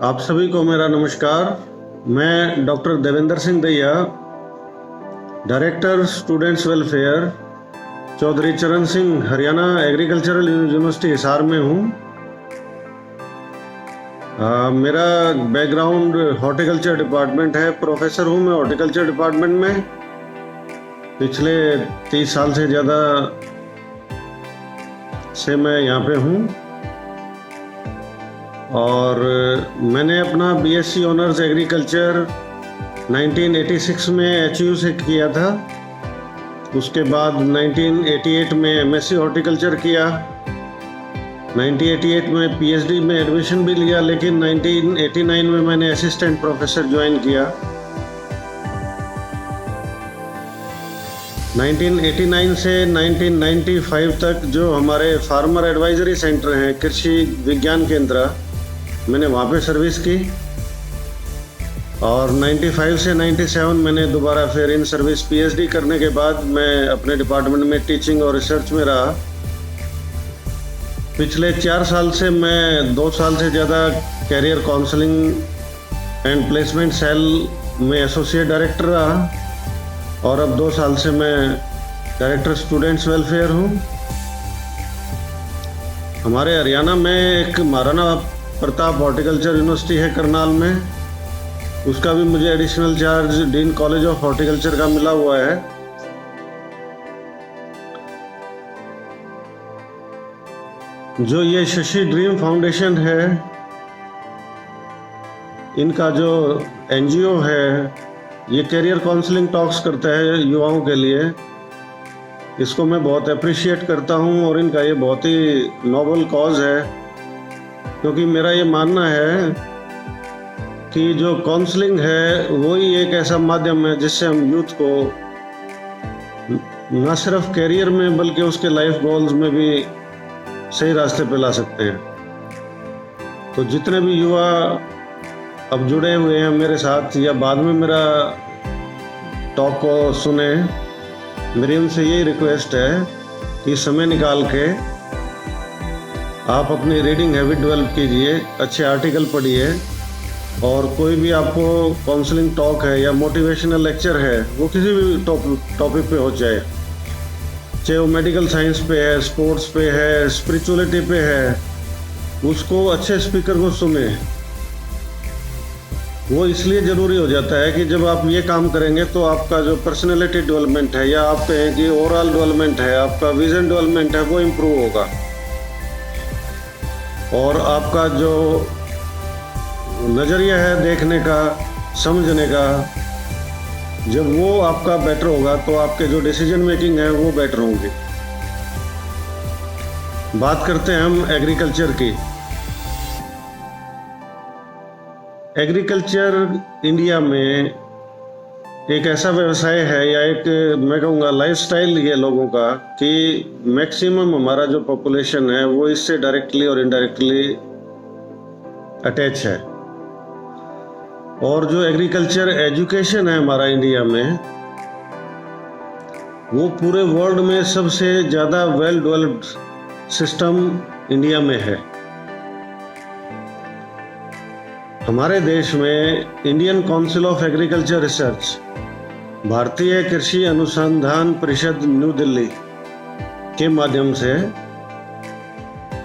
आप सभी को मेरा नमस्कार। मैं डॉक्टर देवेंद्र सिंह दैया, डायरेक्टर स्टूडेंट्स वेलफेयर, चौधरी चरण सिंह हरियाणा एग्रीकल्चरल यूनिवर्सिटी हिसार में हूँ। मेरा बैकग्राउंड हॉर्टिकल्चर डिपार्टमेंट है। प्रोफेसर हूँ मैं हॉर्टिकल्चर डिपार्टमेंट में। पिछले 30 साल से ज़्यादा से मैं यहाँ पे हूँ और मैंने अपना बीएससी ऑनर्स एग्रीकल्चर 1986 में एचयू से किया था। उसके बाद 1988 में एमएससी हॉर्टिकल्चर किया। 1988 में पीएचडी में एडमिशन भी लिया, लेकिन 1989 में मैंने असिस्टेंट प्रोफेसर ज्वाइन किया। 1989 से 1995 तक जो हमारे फार्मर एडवाइजरी सेंटर हैं, कृषि विज्ञान केंद्र, मैंने वहाँ पे सर्विस की। और 95 से 97 मैंने दोबारा फिर इन सर्विस पीएचडी करने के बाद मैं अपने डिपार्टमेंट में टीचिंग और रिसर्च में रहा। पिछले 4 साल से मैं 2 साल से ज़्यादा career counselling and placement cell में एसोसिएट डायरेक्टर रहा और अब 2 साल से मैं डायरेक्टर स्टूडेंट्स वेलफेयर हूँ। हमारे हरियाणा में एक महाराणा प्रताप हॉर्टिकल्चर यूनिवर्सिटी है करनाल में, उसका भी मुझे additional charge dean college of horticulture का मिला हुआ है। जो ये शशि ड्रीम फाउंडेशन है, इनका जो एनजीओ है, ये कैरियर काउंसलिंग टॉक्स करता है युवाओं के लिए। इसको मैं बहुत अप्रिशिएट करता हूँ और इनका ये बहुत ही नोबल कॉज है, क्योंकि मेरा ये मानना है कि जो काउंसलिंग है वही एक ऐसा माध्यम है जिससे हम यूथ को न सिर्फ कैरियर में बल्कि उसके लाइफ गोल्स में भी सही रास्ते पे ला सकते हैं। तो जितने भी युवा अब जुड़े हुए हैं मेरे साथ या बाद में मेरा टॉक को सुने, मेरी उनसे यही रिक्वेस्ट है कि समय निकाल के आप अपनी रीडिंग हैबिट डेवलप कीजिए, अच्छे आर्टिकल पढ़िए और कोई भी आपको काउंसलिंग टॉक है या मोटिवेशनल लेक्चर है, वो किसी भी टॉपिक पे हो, चाहे वो मेडिकल साइंस पे है, स्पोर्ट्स पे है, स्पिरिचुअलिटी पे है, उसको अच्छे स्पीकर को सुने। वो इसलिए ज़रूरी हो जाता है कि जब आप ये काम करेंगे तो आपका जो पर्सनैलिटी डेवलपमेंट है या आप कहें कि ओवरऑल डेवलपमेंट है, आपका विजन डेवलपमेंट है, वो इम्प्रूव होगा और आपका जो नज़रिया है देखने का, समझने का, जब वो आपका बेटर होगा तो आपके जो डिसीजन मेकिंग है वो बेटर होंगे। बात करते हैं हम एग्रीकल्चर की। एग्रीकल्चर इंडिया में एक ऐसा व्यवसाय है या एक मैं कहूँगा लाइफस्टाइल ये लोगों का कि मैक्सिमम हमारा जो पॉपुलेशन है वो इससे डायरेक्टली और इनडायरेक्टली अटैच है। और जो एग्रीकल्चर एजुकेशन है हमारा इंडिया में, वो पूरे वर्ल्ड में सबसे ज़्यादा वेल डेवलप्ड सिस्टम इंडिया में है। हमारे देश में Indian Council of Agriculture research, भारतीय कृषि अनुसंधान परिषद न्यू दिल्ली के माध्यम से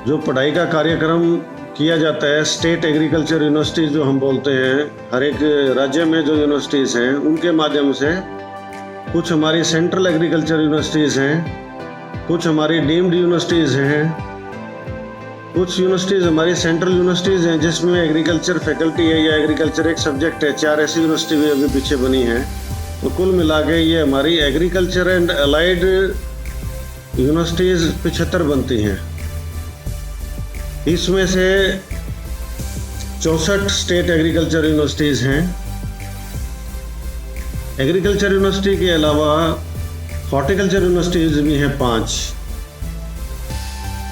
जो पढ़ाई का कार्यक्रम किया जाता है, स्टेट एग्रीकल्चर यूनिवर्सिटीज़ जो हम बोलते हैं, हर एक राज्य में जो यूनिवर्सिटीज़ हैं उनके माध्यम से, कुछ हमारी सेंट्रल एग्रीकल्चर यूनिवर्सिटीज़ हैं, कुछ हमारी डीम्ड यूनिवर्सिटीज़ हैं, कुछ यूनिवर्सिटीज़ हमारी सेंट्रल यूनिवर्सिटीज़ हैं जिसमें एग्रीकल्चर फैकल्टी है या एग्रीकल्चर एक सब्जेक्ट है। 4 ऐसी यूनिवर्सिटी भी अभी पीछे बनी हैं। तो कुल मिला के ये हमारी एग्रीकल्चर एंड अलाइड यूनिवर्सिटीज़ 75 बनती हैं। इसमें से 64 स्टेट एग्रीकल्चर यूनिवर्सिटीज़ हैं। एग्रीकल्चर यूनिवर्सिटी के अलावा हॉर्टिकल्चर यूनिवर्सिटीज़ भी हैं 5।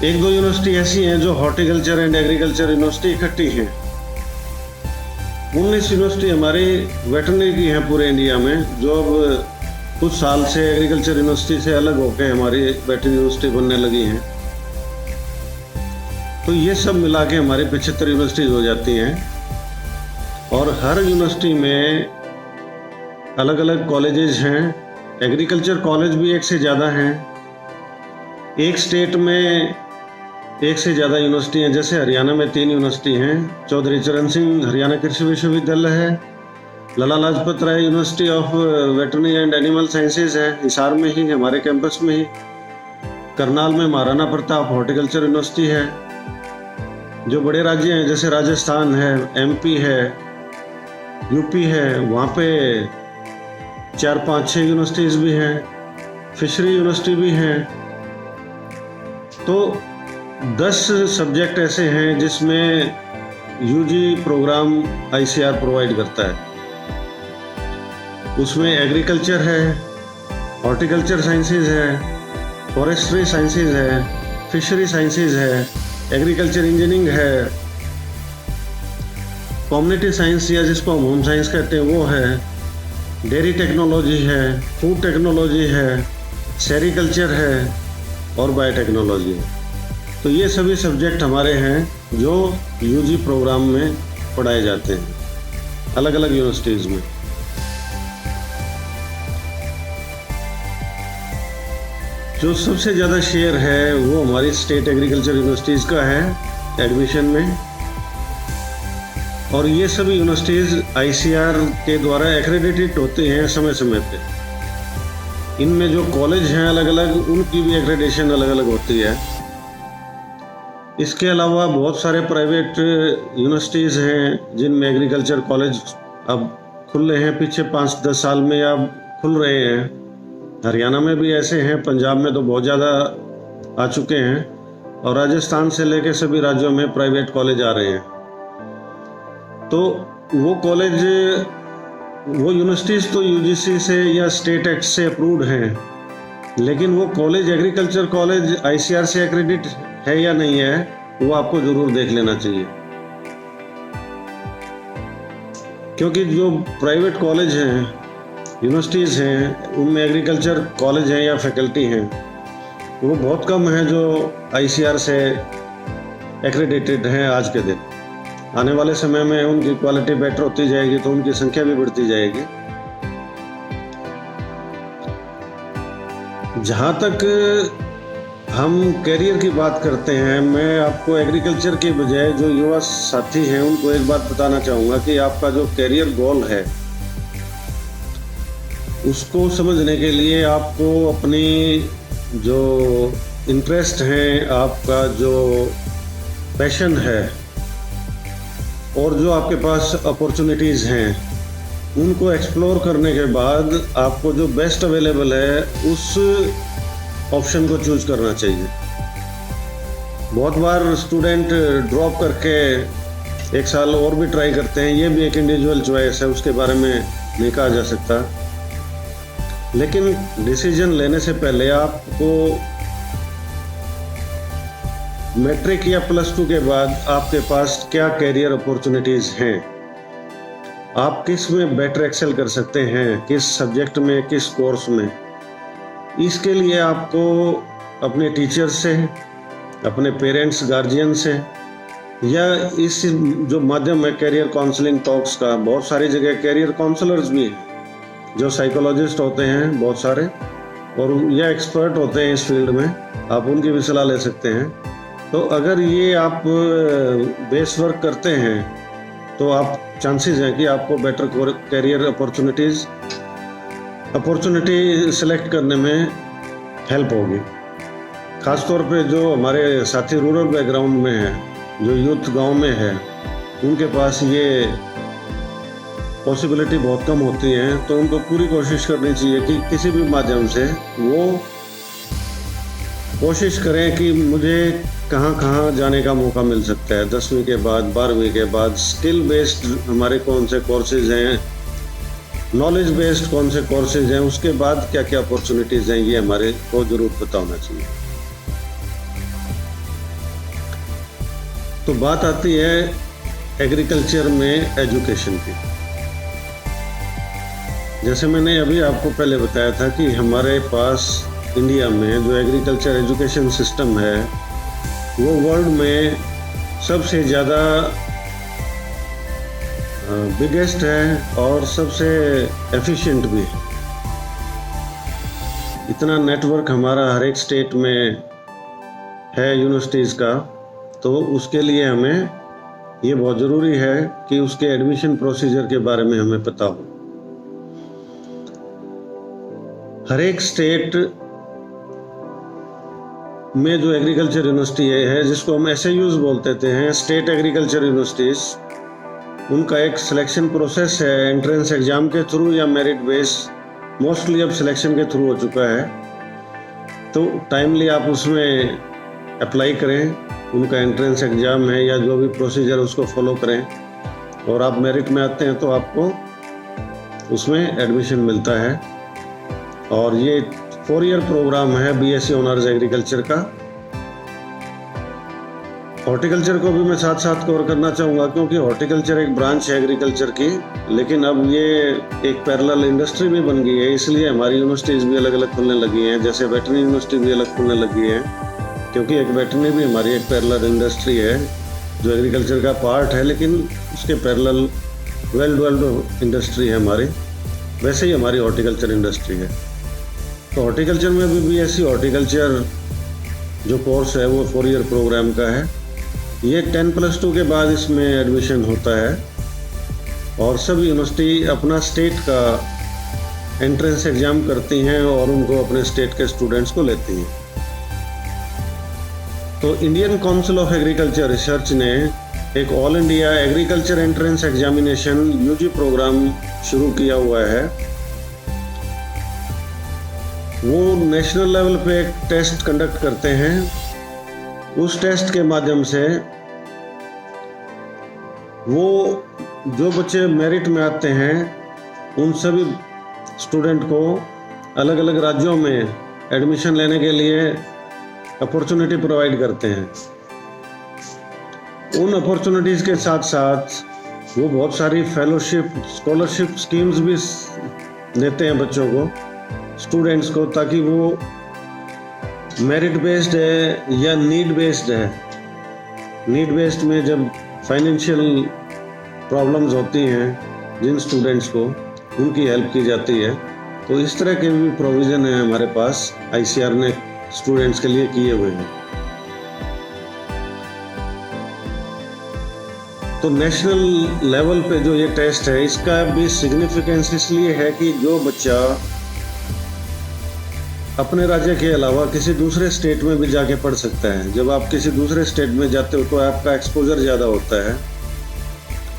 1-2 यूनिवर्सिटी ऐसी हैं जो हॉर्टिकल्चर एंड एग्रीकल्चर यूनिवर्सिटी इकट्ठी हैं। 19 यूनिवर्सिटी हमारी वेटरनरी की हैं पूरे इंडिया में, जो अब कुछ साल से एग्रीकल्चर यूनिवर्सिटी से अलग होकर हमारी वेटरनरी यूनिवर्सिटी बनने लगी हैं। तो ये सब मिला के हमारी 75 यूनिवर्सिटीज़ हो जाती हैं। और हर यूनिवर्सिटी में अलग अलग कॉलेजेस हैं। एग्रीकल्चर कॉलेज भी एक से ज़्यादा हैं। एक स्टेट में एक से ज़्यादा यूनिवर्सिटी हैं, जैसे हरियाणा में 3 यूनिवर्सिटी हैं। चौधरी चरण सिंह हरियाणा कृषि विश्वविद्यालय है, Lala Lajpat Rai university of veterinary and animal sciences है हिसार में ही, हमारे कैंपस में ही। करनाल में महाराणा प्रताप हॉर्टिकल्चर यूनिवर्सिटी है। जो बड़े राज्य हैं जैसे राजस्थान है, एमपी है, यूपी है, वहाँ पे 4, 5, 6 यूनिवर्सिटीज़ भी हैं, फिशरी यूनिवर्सिटी भी हैं। तो 10 सब्जेक्ट ऐसे हैं जिसमें यूजी प्रोग्राम आईसीआर प्रोवाइड करता है। उसमें एग्रीकल्चर है, हॉर्टिकल्चर साइंसेज है, फॉरेस्ट्री साइंसेज है, फिशरी साइंसेज है, एग्रीकल्चर इंजीनियरिंग है, कम्युनिटी साइंस या जिसको हम होम साइंस कहते हैं वो है, डेयरी टेक्नोलॉजी है, फूड टेक्नोलॉजी है, सेरिकल्चर है और बायोटेक्नोलॉजी है। तो ये सभी सब्जेक्ट हमारे हैं जो यूजी प्रोग्राम में पढ़ाए जाते हैं अलग अलग यूनिवर्सिटीज़ में। जो सबसे ज़्यादा शेयर है वो हमारी स्टेट एग्रीकल्चर यूनिवर्सिटीज़ का है एडमिशन में। और ये सभी यूनिवर्सिटीज़ आईसीआर के द्वारा एक्रेडिटेड होते हैं समय समय पे। इनमें जो कॉलेज हैं अलग अलग, उनकी भी एक्रेडिटेशन अलग अलग होती है। इसके अलावा बहुत सारे प्राइवेट यूनिवर्सिटीज़ हैं जिनमें एग्रीकल्चर कॉलेज अब खुल रहे हैं, पीछे 5-10 साल में अब खुल रहे हैं। हरियाणा में भी ऐसे हैं, पंजाब में तो बहुत ज़्यादा आ चुके हैं और राजस्थान से लेकर सभी राज्यों में प्राइवेट कॉलेज आ रहे हैं। तो वो कॉलेज, वो यूनिवर्सिटीज़ तो यूजीसी से या स्टेट एक्ट से अप्रूव्ड हैं, लेकिन वो कॉलेज एग्रीकल्चर कॉलेज आईसीआर से एक्रेडिट है या नहीं है वो आपको ज़रूर देख लेना चाहिए। क्योंकि जो प्राइवेट कॉलेज हैं, यूनिवर्सिटीज़ हैं, उनमें एग्रीकल्चर कॉलेज हैं या फैकल्टी हैं, वो बहुत कम हैं जो आईसीआर से एक्रेडिटेड हैं आज के दिन। आने वाले समय में उनकी क्वालिटी बेटर होती जाएगी तो उनकी संख्या भी बढ़ती जाएगी। जहाँ तक हम कैरियर की बात करते हैं, मैं आपको एग्रीकल्चर के बजाय जो युवा साथी हैं उनको एक बात बताना चाहूँगा कि आपका जो कैरियर गोल है उसको समझने के लिए आपको अपनी जो इंटरेस्ट हैं, आपका जो पैशन है और जो आपके पास अपॉर्चुनिटीज़ हैं, उनको एक्सप्लोर करने के बाद आपको जो बेस्ट अवेलेबल है उस ऑप्शन को चूज करना चाहिए। बहुत बार स्टूडेंट ड्रॉप करके 1 साल और भी ट्राई करते हैं, ये भी एक इंडिविजुअल चॉइस है, उसके बारे में नहीं कहा जा सकता। लेकिन डिसीजन लेने से पहले आपको मैट्रिक या +2 के बाद आपके पास क्या कैरियर अपॉर्चुनिटीज़ हैं, आप किस में बेटर एक्सेल कर सकते हैं, किस सब्जेक्ट में, किस कोर्स में, इसके लिए आपको अपने टीचर से, अपने पेरेंट्स, गार्जियन से या इस जो माध्यम है कैरियर काउंसलिंग टॉक्स का, बहुत सारी जगह कैरियर काउंसलर्स भी हैं जो साइकोलॉजिस्ट होते हैं बहुत सारे और या एक्सपर्ट होते हैं इस फील्ड में, आप उनकी भी सलाह ले सकते हैं। तो अगर ये आप बेस वर्क करते हैं तो आप चांसेस हैं कि आपको बेटर कैरियर अपॉर्चुनिटी सेलेक्ट करने में हेल्प होगी। ख़ासतौर पे जो हमारे साथी रूरल बैकग्राउंड में हैं, जो यूथ गांव में है, उनके पास ये पॉसिबिलिटी बहुत कम होती हैं, तो उनको पूरी कोशिश करनी चाहिए कि किसी भी माध्यम से वो कोशिश करें कि मुझे कहाँ कहाँ जाने का मौका मिल सकता है 10वीं के बाद, 12वीं के बाद। स्किल बेस्ड हमारे कौन से कोर्सेज हैं, नॉलेज बेस्ड कौन से कोर्सेज हैं, उसके बाद क्या क्या अपॉर्चुनिटीज़ हैं, ये हमारे को ज़रूर पता होना चाहिए। तो बात आती है एग्रीकल्चर में एजुकेशन की। जैसे मैंने अभी आपको पहले बताया था कि हमारे पास इंडिया में जो एग्रीकल्चर एजुकेशन सिस्टम है वो वर्ल्ड में सबसे ज़्यादा बिगेस्ट है और सबसे एफिशिएंट भी। इतना नेटवर्क हमारा हर एक स्टेट में है यूनिवर्सिटीज़ का, तो उसके लिए हमें ये बहुत ज़रूरी है कि उसके एडमिशन प्रोसीजर के बारे में हमें पता हो। हर एक स्टेट में जो एग्रीकल्चर यूनिवर्सिटी है जिसको हम SAUs बोलते थे हैं, स्टेट एग्रीकल्चर यूनिवर्सिटीज़, उनका एक सिलेक्शन प्रोसेस है एंट्रेंस एग्ज़ाम के थ्रू या मेरिट बेस, मोस्टली अब सिलेक्शन के थ्रू हो चुका है। तो टाइमली आप उसमें अप्लाई करें, उनका एंट्रेंस एग्ज़ाम है या जो भी प्रोसीजर उसको फॉलो करें, और आप मेरिट में आते हैं तो आपको उसमें एडमिशन मिलता है। और ये 4 ईयर प्रोग्राम है BSc ऑनर्स एग्रीकल्चर का। हॉर्टिकल्चर को भी मैं साथ साथ कवर करना चाहूँगा, क्योंकि हॉर्टिकल्चर एक ब्रांच है एग्रीकल्चर की, लेकिन अब ये एक पैरेलल इंडस्ट्री भी बन गई है, इसलिए हमारी यूनिवर्सिटीज़ भी अलग अलग खुलने लगी हैं। जैसे वेटरनरी यूनिवर्सिटी भी अलग खुलने लगी है, क्योंकि एक वेटरनरी भी हमारी एक पैरेलल इंडस्ट्री है जो एग्रीकल्चर का पार्ट है, लेकिन उसके पैरेलल वेल डेवलप्ड इंडस्ट्री है हमारी। वैसे ही हमारी हॉर्टिकल्चर इंडस्ट्री है। तो हॉर्टिकल्चर में भी BSc हॉर्टिकल्चर जो कोर्स है वो 4 ईयर प्रोग्राम का है। ये 10+2 के बाद इसमें एडमिशन होता है, और सभी यूनिवर्सिटी अपना स्टेट का एंट्रेंस एग्ज़ाम करती हैं और उनको अपने स्टेट के स्टूडेंट्स को लेती हैं। तो Indian Council of Agriculture Research ने एक All India Agriculture Entrance Examination UG programme शुरू किया हुआ है। वो नेशनल लेवल पे एक टेस्ट कंडक्ट करते हैं। उस टेस्ट के माध्यम से वो जो बच्चे मेरिट में आते हैं उन सभी स्टूडेंट को अलग अलग राज्यों में एडमिशन लेने के लिए अपॉर्चुनिटी प्रोवाइड करते हैं। उन अपॉर्चुनिटीज़ के साथ साथ वो बहुत सारी फेलोशिप, स्कॉलरशिप स्कीम्स भी देते हैं बच्चों को, स्टूडेंट्स को, ताकि वो मेरिट बेस्ड है या नीड बेस्ड है। नीड बेस्ड में जब फाइनेंशियल प्रॉब्लम्स होती हैं जिन स्टूडेंट्स को, उनकी हेल्प की जाती है। तो इस तरह के भी प्रोविज़न है हमारे पास, ICAR ने स्टूडेंट्स के लिए किए हुए हैं। तो नेशनल लेवल पे जो ये टेस्ट है, इसका भी सिग्निफिकेंस इसलिए है कि जो बच्चा अपने राज्य के अलावा किसी दूसरे स्टेट में भी जाके पढ़ सकता है। जब आप किसी दूसरे स्टेट में जाते हो तो आपका एक्सपोजर ज़्यादा होता है,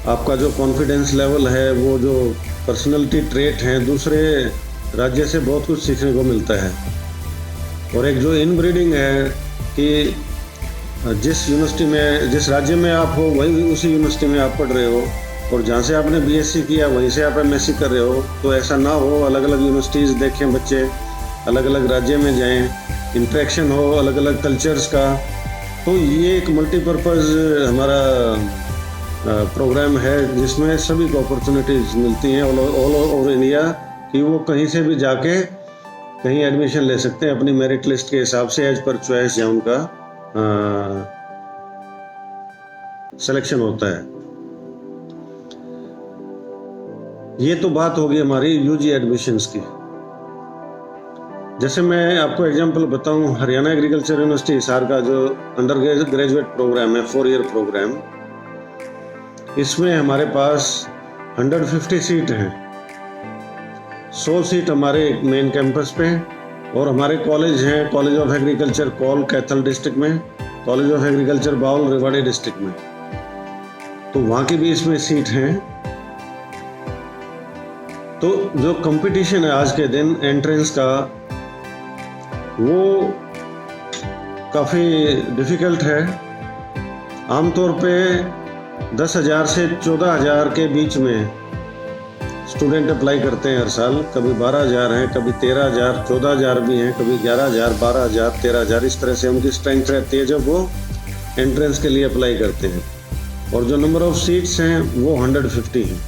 आपका जो कॉन्फिडेंस लेवल है, वो जो पर्सनैलिटी ट्रेट हैं, दूसरे राज्य से बहुत कुछ सीखने को मिलता है। और एक जो इनब्रीडिंग है कि जिस यूनिवर्सिटी में, जिस राज्य में आप हो, वही उसी यूनिवर्सिटी में आप पढ़ रहे हो, और जहाँ से आपने BSc किया वहीं से आप MSc कर रहे हो। तो ऐसा ना हो, अलग अलग यूनिवर्सिटीज़ देखें बच्चे, अलग अलग राज्य में जाएं, इंटरेक्शन हो अलग अलग कल्चर्स का। तो ये एक मल्टीपर्पज़ हमारा प्रोग्राम है जिसमें सभी को अपॉर्चुनिटीज़ मिलती हैं ऑल ओवर इंडिया, कि वो कहीं से भी जाके कहीं एडमिशन ले सकते हैं अपनी मेरिट लिस्ट के हिसाब से, एज पर चॉइस या उनका सिलेक्शन होता है। ये तो बात होगी हमारी UG एडमिशन्स की। जैसे मैं आपको एग्जांपल बताऊं, हरियाणा एग्रीकल्चर यूनिवर्सिटी हिसार का जो अंडर ग्रेजुएट प्रोग्राम है, 4 ईयर प्रोग्राम, इसमें हमारे पास 150 सीट हैं। 100 सीट हमारे मेन कैंपस पे, और हमारे कॉलेज हैं, college of agriculture Kaul Kaithal district में, college of agriculture Bawal Rewari district में, तो वहाँ की भी इसमें सीट हैं। तो जो कंपटीशन है आज के दिन एंट्रेंस का, वो काफ़ी डिफ़िकल्ट है। आमतौर पे 10,000 से 14,000 के बीच में स्टूडेंट अप्लाई करते हैं हर साल। कभी 12,000 हैं, कभी 13,000, 14,000 भी हैं, कभी 11,000, 12,000, 13,000, इस तरह से उनकी स्ट्रेंथ रहती है जब वो एंट्रेंस के लिए अप्लाई करते हैं। और जो नंबर ऑफ़ सीट्स हैं वो 150 हैं।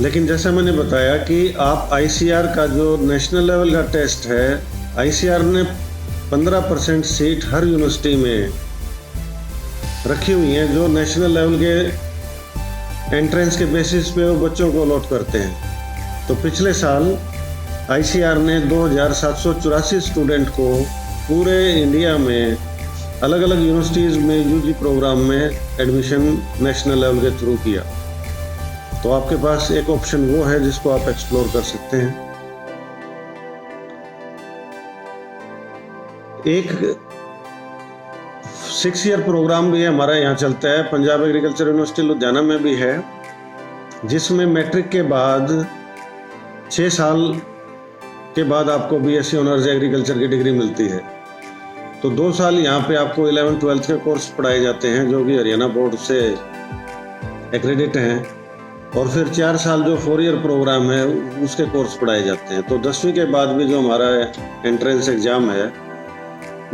लेकिन जैसा मैंने बताया कि आप ICAR का जो नेशनल लेवल का टेस्ट है, ICAR ने 15% सीट हर यूनिवर्सिटी में रखी हुई हैं जो नेशनल लेवल के एंट्रेंस के बेसिस पे वो बच्चों को अलॉट करते हैं। तो पिछले साल आईसीआर ने 2784 स्टूडेंट को पूरे इंडिया में अलग अलग यूनिवर्सिटीज़ में यूजी प्रोग्राम में एडमिशन नेशनल लेवल के थ्रू किया। तो आपके पास एक ऑप्शन वो है जिसको आप एक्सप्लोर कर सकते हैं। एक 6 ईयर प्रोग्राम भी हमारा यहाँ चलता है, पंजाब एग्रीकल्चर यूनिवर्सिटी लुधियाना में भी है, जिसमें मैट्रिक के बाद 6 साल के बाद आपको बीएससी ऑनर्स एग्रीकल्चर की डिग्री मिलती है। तो 2 साल यहाँ पे आपको 11th-12th के कोर्स पढ़ाए जाते हैं जो कि हरियाणा बोर्ड से एक्रेडिट हैं, और फिर 4 साल जो 4 ईयर प्रोग्राम है उसके कोर्स पढ़ाए जाते हैं। तो 10वीं के बाद भी जो हमारा एंट्रेंस एग्ज़ाम है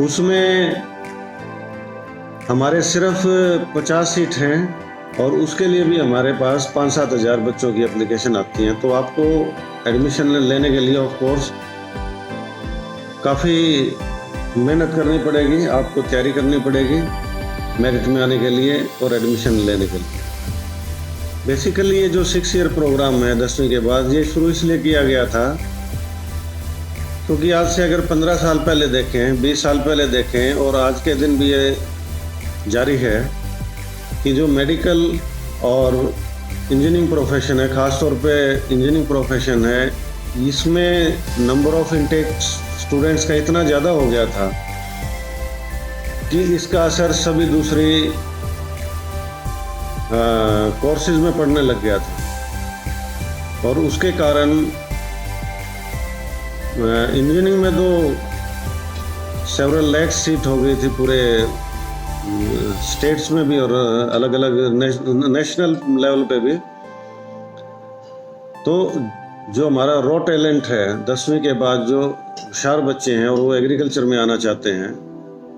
उसमें हमारे सिर्फ 50 सीट हैं, और उसके लिए भी हमारे पास 5-7 हज़ार बच्चों की एप्लीकेशन आती हैं। तो आपको एडमिशन लेने के लिए ऑफ कोर्स काफ़ी मेहनत करनी पड़ेगी, आपको तैयारी करनी पड़ेगी मेरिट में आने के लिए और एडमिशन लेने के लिए। बेसिकली ये जो 6 ईयर प्रोग्राम है 10वीं के बाद, ये शुरू इसलिए किया गया था क्योंकि आज से अगर 15 साल पहले देखें, 20 साल पहले देखें और आज के दिन भी ये जारी है कि जो मेडिकल और इंजीनियरिंग प्रोफेशन है, ख़ास तौर पे इंजीनियरिंग प्रोफेशन है, इसमें नंबर ऑफ इनटेक स्टूडेंट्स का इतना ज़्यादा हो गया था कि इसका असर सभी दूसरी कोर्सेज में पड़ने लग गया था। और उसके कारण इंजीनियरिंग में तो सेवरल लैक्स सीट हो गई थी पूरे स्टेट्स में भी और अलग अलग नेशनल लेवल पे भी। तो जो हमारा रॉ टैलेंट है 10वीं के बाद जो होशियार बच्चे हैं और वो एग्रीकल्चर में आना चाहते हैं,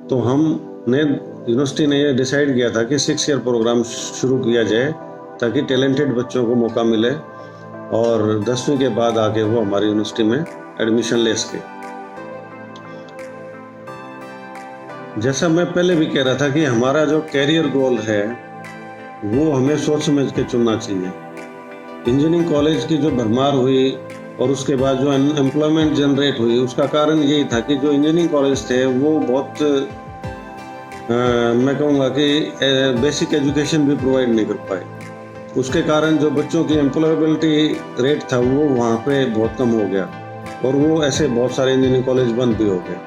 तो हमने यूनिवर्सिटी ने ये डिसाइड किया था कि 6 ईयर प्रोग्राम शुरू किया जाए ताकि टैलेंटेड बच्चों को मौका मिले और 10वीं के बाद आके वो हमारी यूनिवर्सिटी में एडमिशन ले सके। जैसा मैं पहले भी कह रहा था कि हमारा जो कैरियर गोल है वो हमें सोच समझ के चुनना चाहिए। इंजीनियरिंग कॉलेज की जो भरमार हुई और उसके बाद जो एम्प्लॉयमेंट जनरेट हुई, उसका कारण यही था कि जो इंजीनियरिंग कॉलेज थे वो बहुत मैं कहूँगा कि बेसिक एजुकेशन भी प्रोवाइड नहीं कर पाए। उसके कारण जो बच्चों की एम्प्लॉयबिलिटी रेट था वो वहाँ पे बहुत कम हो गया और वो ऐसे बहुत सारे इंजीनियरिंग कॉलेज बंद भी हो गए।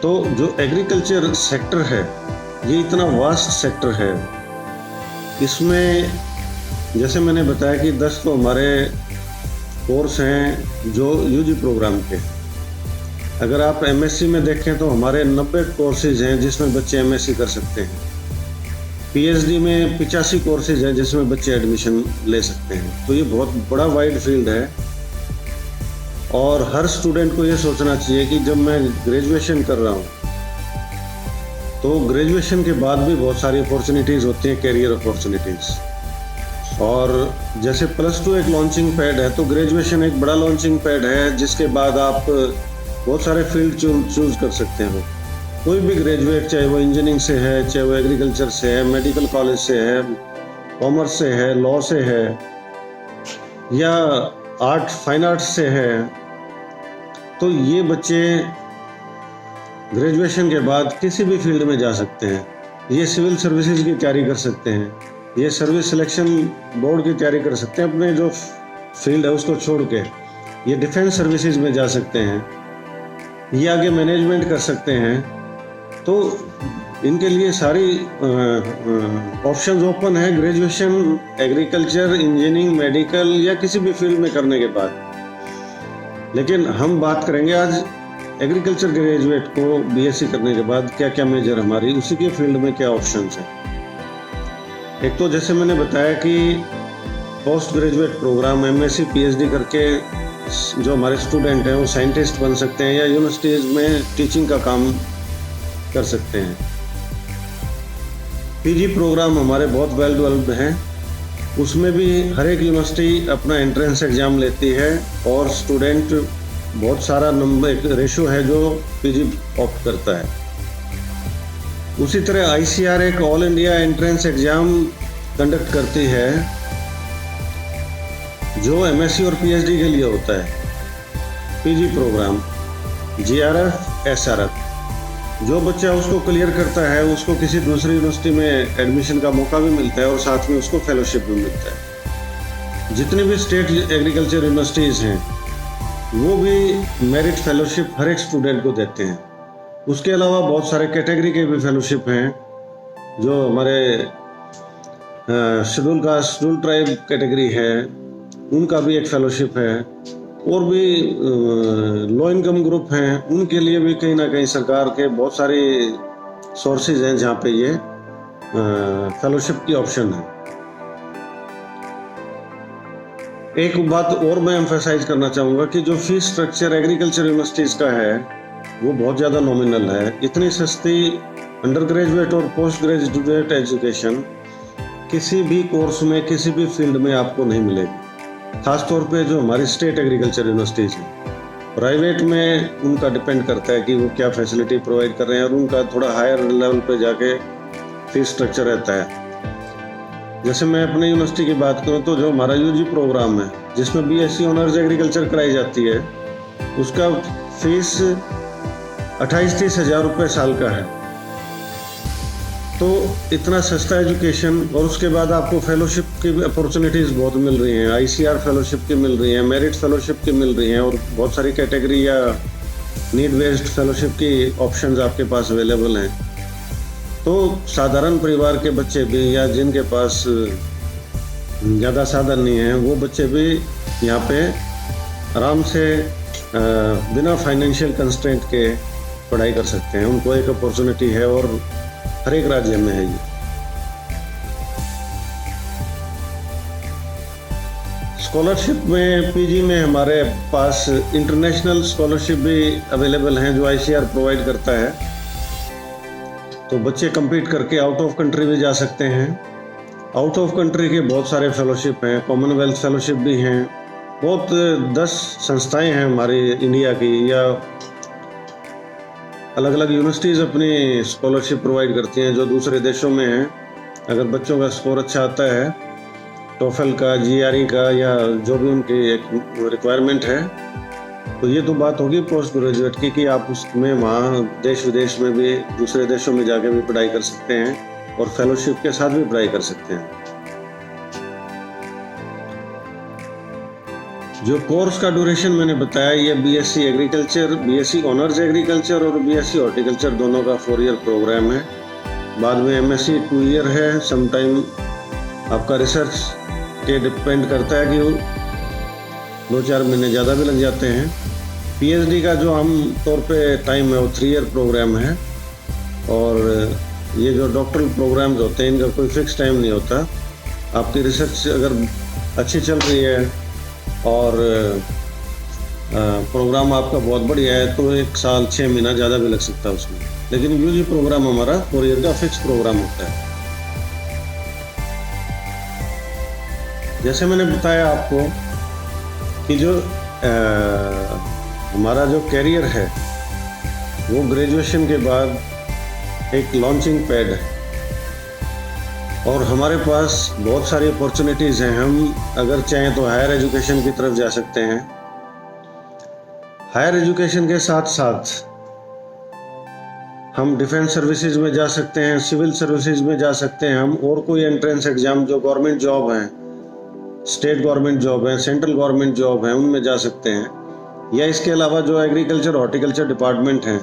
तो जो एग्रीकल्चर सेक्टर है ये इतना वास्ट सेक्टर है, इसमें जैसे मैंने बताया कि 10 तो हमारे कोर्स हैं जो यूजी प्रोग्राम के। अगर आप एमएससी में देखें तो हमारे 90 कोर्सेज हैं जिसमें बच्चे एमएससी कर सकते हैं। पीएचडी में 85 कोर्सेज हैं जिसमें बच्चे एडमिशन ले सकते हैं। तो ये बहुत बड़ा वाइड फील्ड है और हर स्टूडेंट को ये सोचना चाहिए कि जब मैं ग्रेजुएशन कर रहा हूँ तो ग्रेजुएशन के बाद भी बहुत सारी अपॉर्चुनिटीज़ होती हैं, कैरियर अपॉर्चुनिटीज़। और जैसे +2 एक लॉन्चिंग पैड है, तो ग्रेजुएशन एक बड़ा लॉन्चिंग पैड है जिसके बाद आप बहुत सारे फील्ड चूज़ कर सकते हो। कोई भी ग्रेजुएट, चाहे वो इंजीनियरिंग से है, चाहे वो एग्रीकल्चर से है, मेडिकल कॉलेज से है, कॉमर्स से है, लॉ से है या फाइन आर्ट्स से है, तो ये बच्चे ग्रेजुएशन के बाद किसी भी फील्ड में जा सकते हैं। ये सिविल सर्विसेज की तैयारी कर सकते हैं, ये सर्विस सिलेक्शन बोर्ड की तैयारी कर सकते हैं, अपने जो फील्ड है उसको छोड़ के ये डिफेंस सर्विसेज में जा सकते हैं, ये आगे मैनेजमेंट कर सकते हैं। तो इनके लिए सारी ऑप्शंस ओपन है ग्रेजुएशन एग्रीकल्चर, इंजीनियरिंग, मेडिकल या किसी भी फील्ड में करने के बाद। लेकिन हम बात करेंगे आज एग्रीकल्चर ग्रेजुएट को बीएससी करने के बाद क्या क्या मेजर हमारी उसी के फील्ड में क्या ऑप्शंस हैं। एक तो जैसे मैंने बताया कि post graduate programme MSc PhD करके जो हमारे स्टूडेंट हैं वो साइंटिस्ट बन सकते हैं या यूनिवर्सिटीज़ में टीचिंग का काम कर सकते हैं। पीजी प्रोग्राम हमारे बहुत वेल डेवलप्ड हैं, उसमें भी हर एक यूनिवर्सिटी अपना एंट्रेंस एग्ज़ाम लेती है और स्टूडेंट बहुत सारा नंबर, एक रेशो है जो पीजी ऑप्ट करता है। उसी तरह आईसीआर एक All India entrance exam conduct करती है जो एमएससी और पीएचडी के लिए होता है। पीजी प्रोग्राम जीआरएफ एसआरएफ, जो बच्चा उसको क्लियर करता है उसको किसी दूसरी यूनिवर्सिटी में एडमिशन का मौका भी मिलता है और साथ में उसको फेलोशिप भी मिलता है। जितनी भी स्टेट एग्रीकल्चर यूनिवर्सिटीज़ हैं वो भी मेरिट फेलोशिप हर एक स्टूडेंट को देते हैं। उसके अलावा बहुत सारे कैटेगरी के भी फेलोशिप हैं, जो हमारे schedule caste schedule tribe category है उनका भी एक फेलोशिप है, और भी लो इनकम ग्रुप हैं उनके लिए भी कहीं ना कहीं सरकार के बहुत सारी सोर्सेज हैं जहाँ पे ये फेलोशिप की ऑप्शन है। एक बात और मैं एम्फेसाइज करना चाहूँगा कि जो फीस स्ट्रक्चर एग्रीकल्चर यूनिवर्सिटीज़ का है वो बहुत ज़्यादा नॉमिनल है। इतनी सस्ती अंडर ग्रेजुएट और पोस्ट ग्रेजुएट एजुकेशन किसी भी कोर्स में किसी भी फील्ड में आपको नहीं मिलेगी। खासतौर पे जो हमारी स्टेट एग्रीकल्चर यूनिवर्सिटीज़ हैं, प्राइवेट में उनका डिपेंड करता है कि वो क्या फैसिलिटी प्रोवाइड कर रहे हैं और उनका थोड़ा हायर लेवल पे जाके फीस स्ट्रक्चर रहता है। जैसे मैं अपने यूनिवर्सिटी की बात करूँ तो जो हमारा यूजी प्रोग्राम है जिसमें बीएससी ऑनर्स एग्रीकल्चर कराई जाती है उसका फीस 28-30 हज़ार रुपये साल का है। तो इतना सस्ता एजुकेशन, और उसके बाद आपको फेलोशिप की अपॉर्चुनिटीज़ बहुत मिल रही हैं, आईसीआर फेलोशिप की मिल रही हैं, मेरिट फेलोशिप की मिल रही हैं, और बहुत सारी कैटेगरी या नीड बेस्ड फेलोशिप की ऑप्शंस आपके पास अवेलेबल हैं। तो साधारण परिवार के बच्चे भी या जिनके पास ज़्यादा साधन नहीं हैं वो बच्चे भी यहाँ पे आराम से बिना फाइनेंशियल कंस्ट्रेंट के पढ़ाई कर सकते हैं। उनको एक अपॉर्चुनिटी है और हर एक राज्य में है ये। स्कॉलरशिप में पीजी में हमारे पास इंटरनेशनल स्कॉलरशिप भी अवेलेबल हैं जो आईसीआर प्रोवाइड करता है। तो बच्चे compete करके आउट ऑफ कंट्री भी जा सकते हैं। आउट ऑफ कंट्री के बहुत सारे फेलोशिप हैं, कॉमनवेल्थ फेलोशिप भी हैं। बहुत 10 संस्थाएं हैं हमारी इंडिया की, या अलग अलग यूनिवर्सिटीज़ अपनी स्कॉलरशिप प्रोवाइड करती हैं जो दूसरे देशों में हैं। अगर बच्चों का स्कोर अच्छा आता है टोफल का, जीआरई का, या जो भी उनकी एक रिक्वायरमेंट है, तो ये तो बात होगी पोस्ट ग्रेजुएट की कि आप उसमें वहाँ देश विदेश में भी दूसरे देशों में जाके भी पढ़ाई कर सकते हैं और फेलोशिप के साथ भी पढ़ाई कर सकते हैं। जो कोर्स का ड्यूरेशन मैंने बताया ये BSc agriculture, BSc honours agriculture और बीएससी हॉर्टिकल्चर दोनों का 4 ईयर प्रोग्राम है। बाद में एमएससी 2 ईयर है। समटाइम आपका रिसर्च के डिपेंड करता है कि 2-4 महीने ज़्यादा भी लग जाते हैं। पीएचडी का जो आम तौर पे टाइम है वो 3 ईयर प्रोग्राम है। और ये जो डॉक्टरल प्रोग्राम्स होते हैं इनका कोई फिक्स टाइम नहीं होता। आपकी रिसर्च अगर अच्छी चल रही है और प्रोग्राम आपका बहुत बढ़िया है तो 1 साल 6 महीना ज़्यादा भी लग सकता है उसमें। लेकिन यूजी प्रोग्राम हमारा 4 ईयर का फिक्स प्रोग्राम होता है। जैसे मैंने बताया आपको कि जो हमारा जो कैरियर है वो ग्रेजुएशन के बाद एक लॉन्चिंग पैड है और हमारे पास बहुत सारी अपॉर्चुनिटीज़ हैं। हम अगर चाहें तो हायर एजुकेशन की तरफ जा सकते हैं। हायर एजुकेशन के साथ साथ हम डिफेंस सर्विसेज में जा सकते हैं, सिविल सर्विसेज में जा सकते हैं हम, और कोई एंट्रेंस एग्ज़ाम जो गवर्नमेंट जॉब हैं, स्टेट गवर्नमेंट जॉब है, सेंट्रल गवर्नमेंट जॉब है, उनमें जा सकते हैं। या इसके अलावा जो एग्रीकल्चर हॉर्टिकल्चर डिपार्टमेंट हैं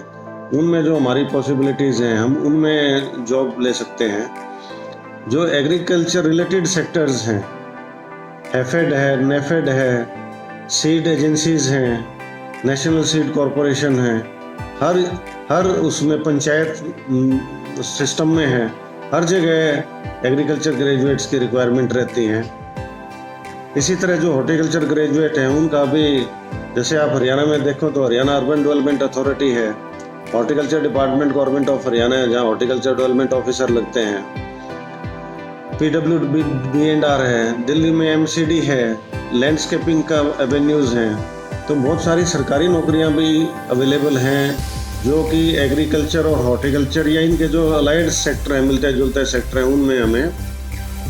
उनमें जो हमारी पॉसिबिलिटीज़ हैं हम उनमें जॉब ले सकते हैं। जो एग्रीकल्चर रिलेटेड सेक्टर्स हैं, हैफेड है, नेफेड है, सीड एजेंसीज़ हैं, नेशनल सीड कॉरपोरेशन है, हर उसमें पंचायत सिस्टम में है, हर जगह एग्रीकल्चर ग्रेजुएट्स की रिक्वायरमेंट रहती हैं। इसी तरह जो हॉर्टिकल्चर ग्रेजुएट हैं उनका भी, जैसे आप हरियाणा में देखो तो हरियाणा अर्बन डेवलपमेंट अथॉरिटी है, horticulture department government of Haryana है जहाँ हॉर्टिकल्चर डेवलपमेंट ऑफिसर लगते हैं। PWD&R है, दिल्ली में MCD है, लैंडस्केपिंग का एवेन्यूज़ हैं। तो बहुत सारी सरकारी नौकरियां भी अवेलेबल हैं जो कि एग्रीकल्चर और हॉर्टिकल्चर या इनके जो अलाइड सेक्टर हैं, मिलते जुलते सेक्टर हैं, उनमें हमें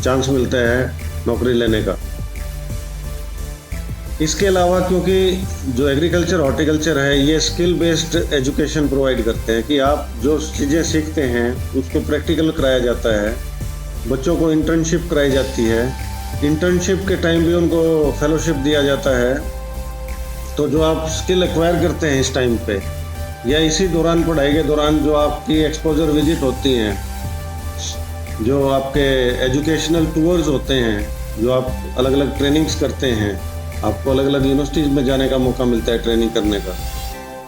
चांस मिलता है नौकरी लेने का। इसके अलावा क्योंकि जो एग्रीकल्चर हॉर्टिकल्चर है ये स्किल बेस्ड एजुकेशन प्रोवाइड करते हैं कि आप जो चीज़ें सीखते हैं उसको प्रैक्टिकल कराया जाता है, बच्चों को इंटर्नशिप कराई जाती है, इंटर्नशिप के टाइम भी उनको फेलोशिप दिया जाता है। तो जो आप स्किल एक्वायर करते हैं इस टाइम पे या इसी दौरान, पढ़ाई के दौरान, जो आपकी एक्सपोजर विजिट होती हैं, जो आपके एजुकेशनल टूर्स होते हैं, जो आप अलग अलग ट्रेनिंग्स करते हैं, आपको अलग अलग यूनिवर्सिटीज़ में जाने का मौका मिलता है ट्रेनिंग करने का।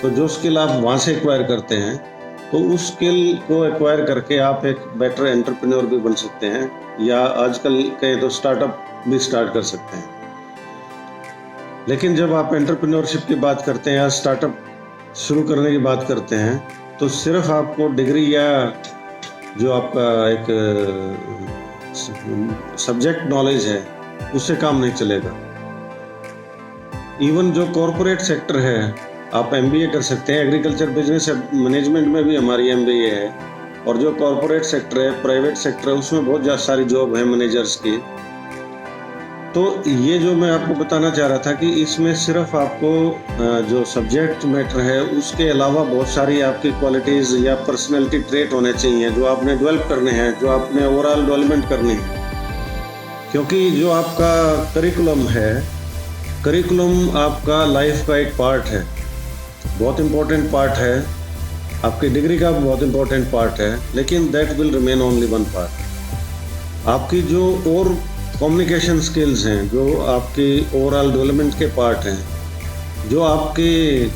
तो जो स्किल आप वहाँ से एक्वायर करते हैं, तो उस स्किल को एक्वायर करके आप एक बेटर एंटरप्रेन्योर भी बन सकते हैं, या आजकल कहें तो स्टार्टअप भी स्टार्ट कर सकते हैं। लेकिन जब आप एंटरप्रेन्योरशिप की बात करते हैं या स्टार्टअप शुरू करने की बात करते हैं, तो सिर्फ आपको डिग्री या जो आपका एक सब्जेक्ट नॉलेज है उससे काम नहीं चलेगा। इवन जो कॉरपोरेट सेक्टर है, आप एमबीए कर सकते हैं। एग्रीकल्चर बिजनेस मैनेजमेंट में भी हमारी एमबीए है। और जो कॉरपोरेट सेक्टर है, प्राइवेट सेक्टर है, उसमें बहुत सारी जॉब है मैनेजर्स की। तो ये जो मैं आपको बताना चाह रहा था कि इसमें सिर्फ आपको जो सब्जेक्ट मैटर है उसके अलावा बहुत सारी आपकी क्वालिटीज़ या पर्सनैलिटी ट्रेट होने चाहिए जो आपने डेवलप करने हैं, जो आपने ओवरऑल डेवलपमेंट करनी है। क्योंकि जो आपका करिकुलम है, करिकुलम आपका लाइफ का एक पार्ट है, बहुत इम्पोर्टेंट पार्ट है, आपकी डिग्री का बहुत इम्पोर्टेंट पार्ट है, लेकिन that will remain only one part. आपकी जो और कम्युनिकेशन स्किल्स हैं, जो आपकी ओवरऑल डेवलपमेंट के पार्ट हैं, जो आपके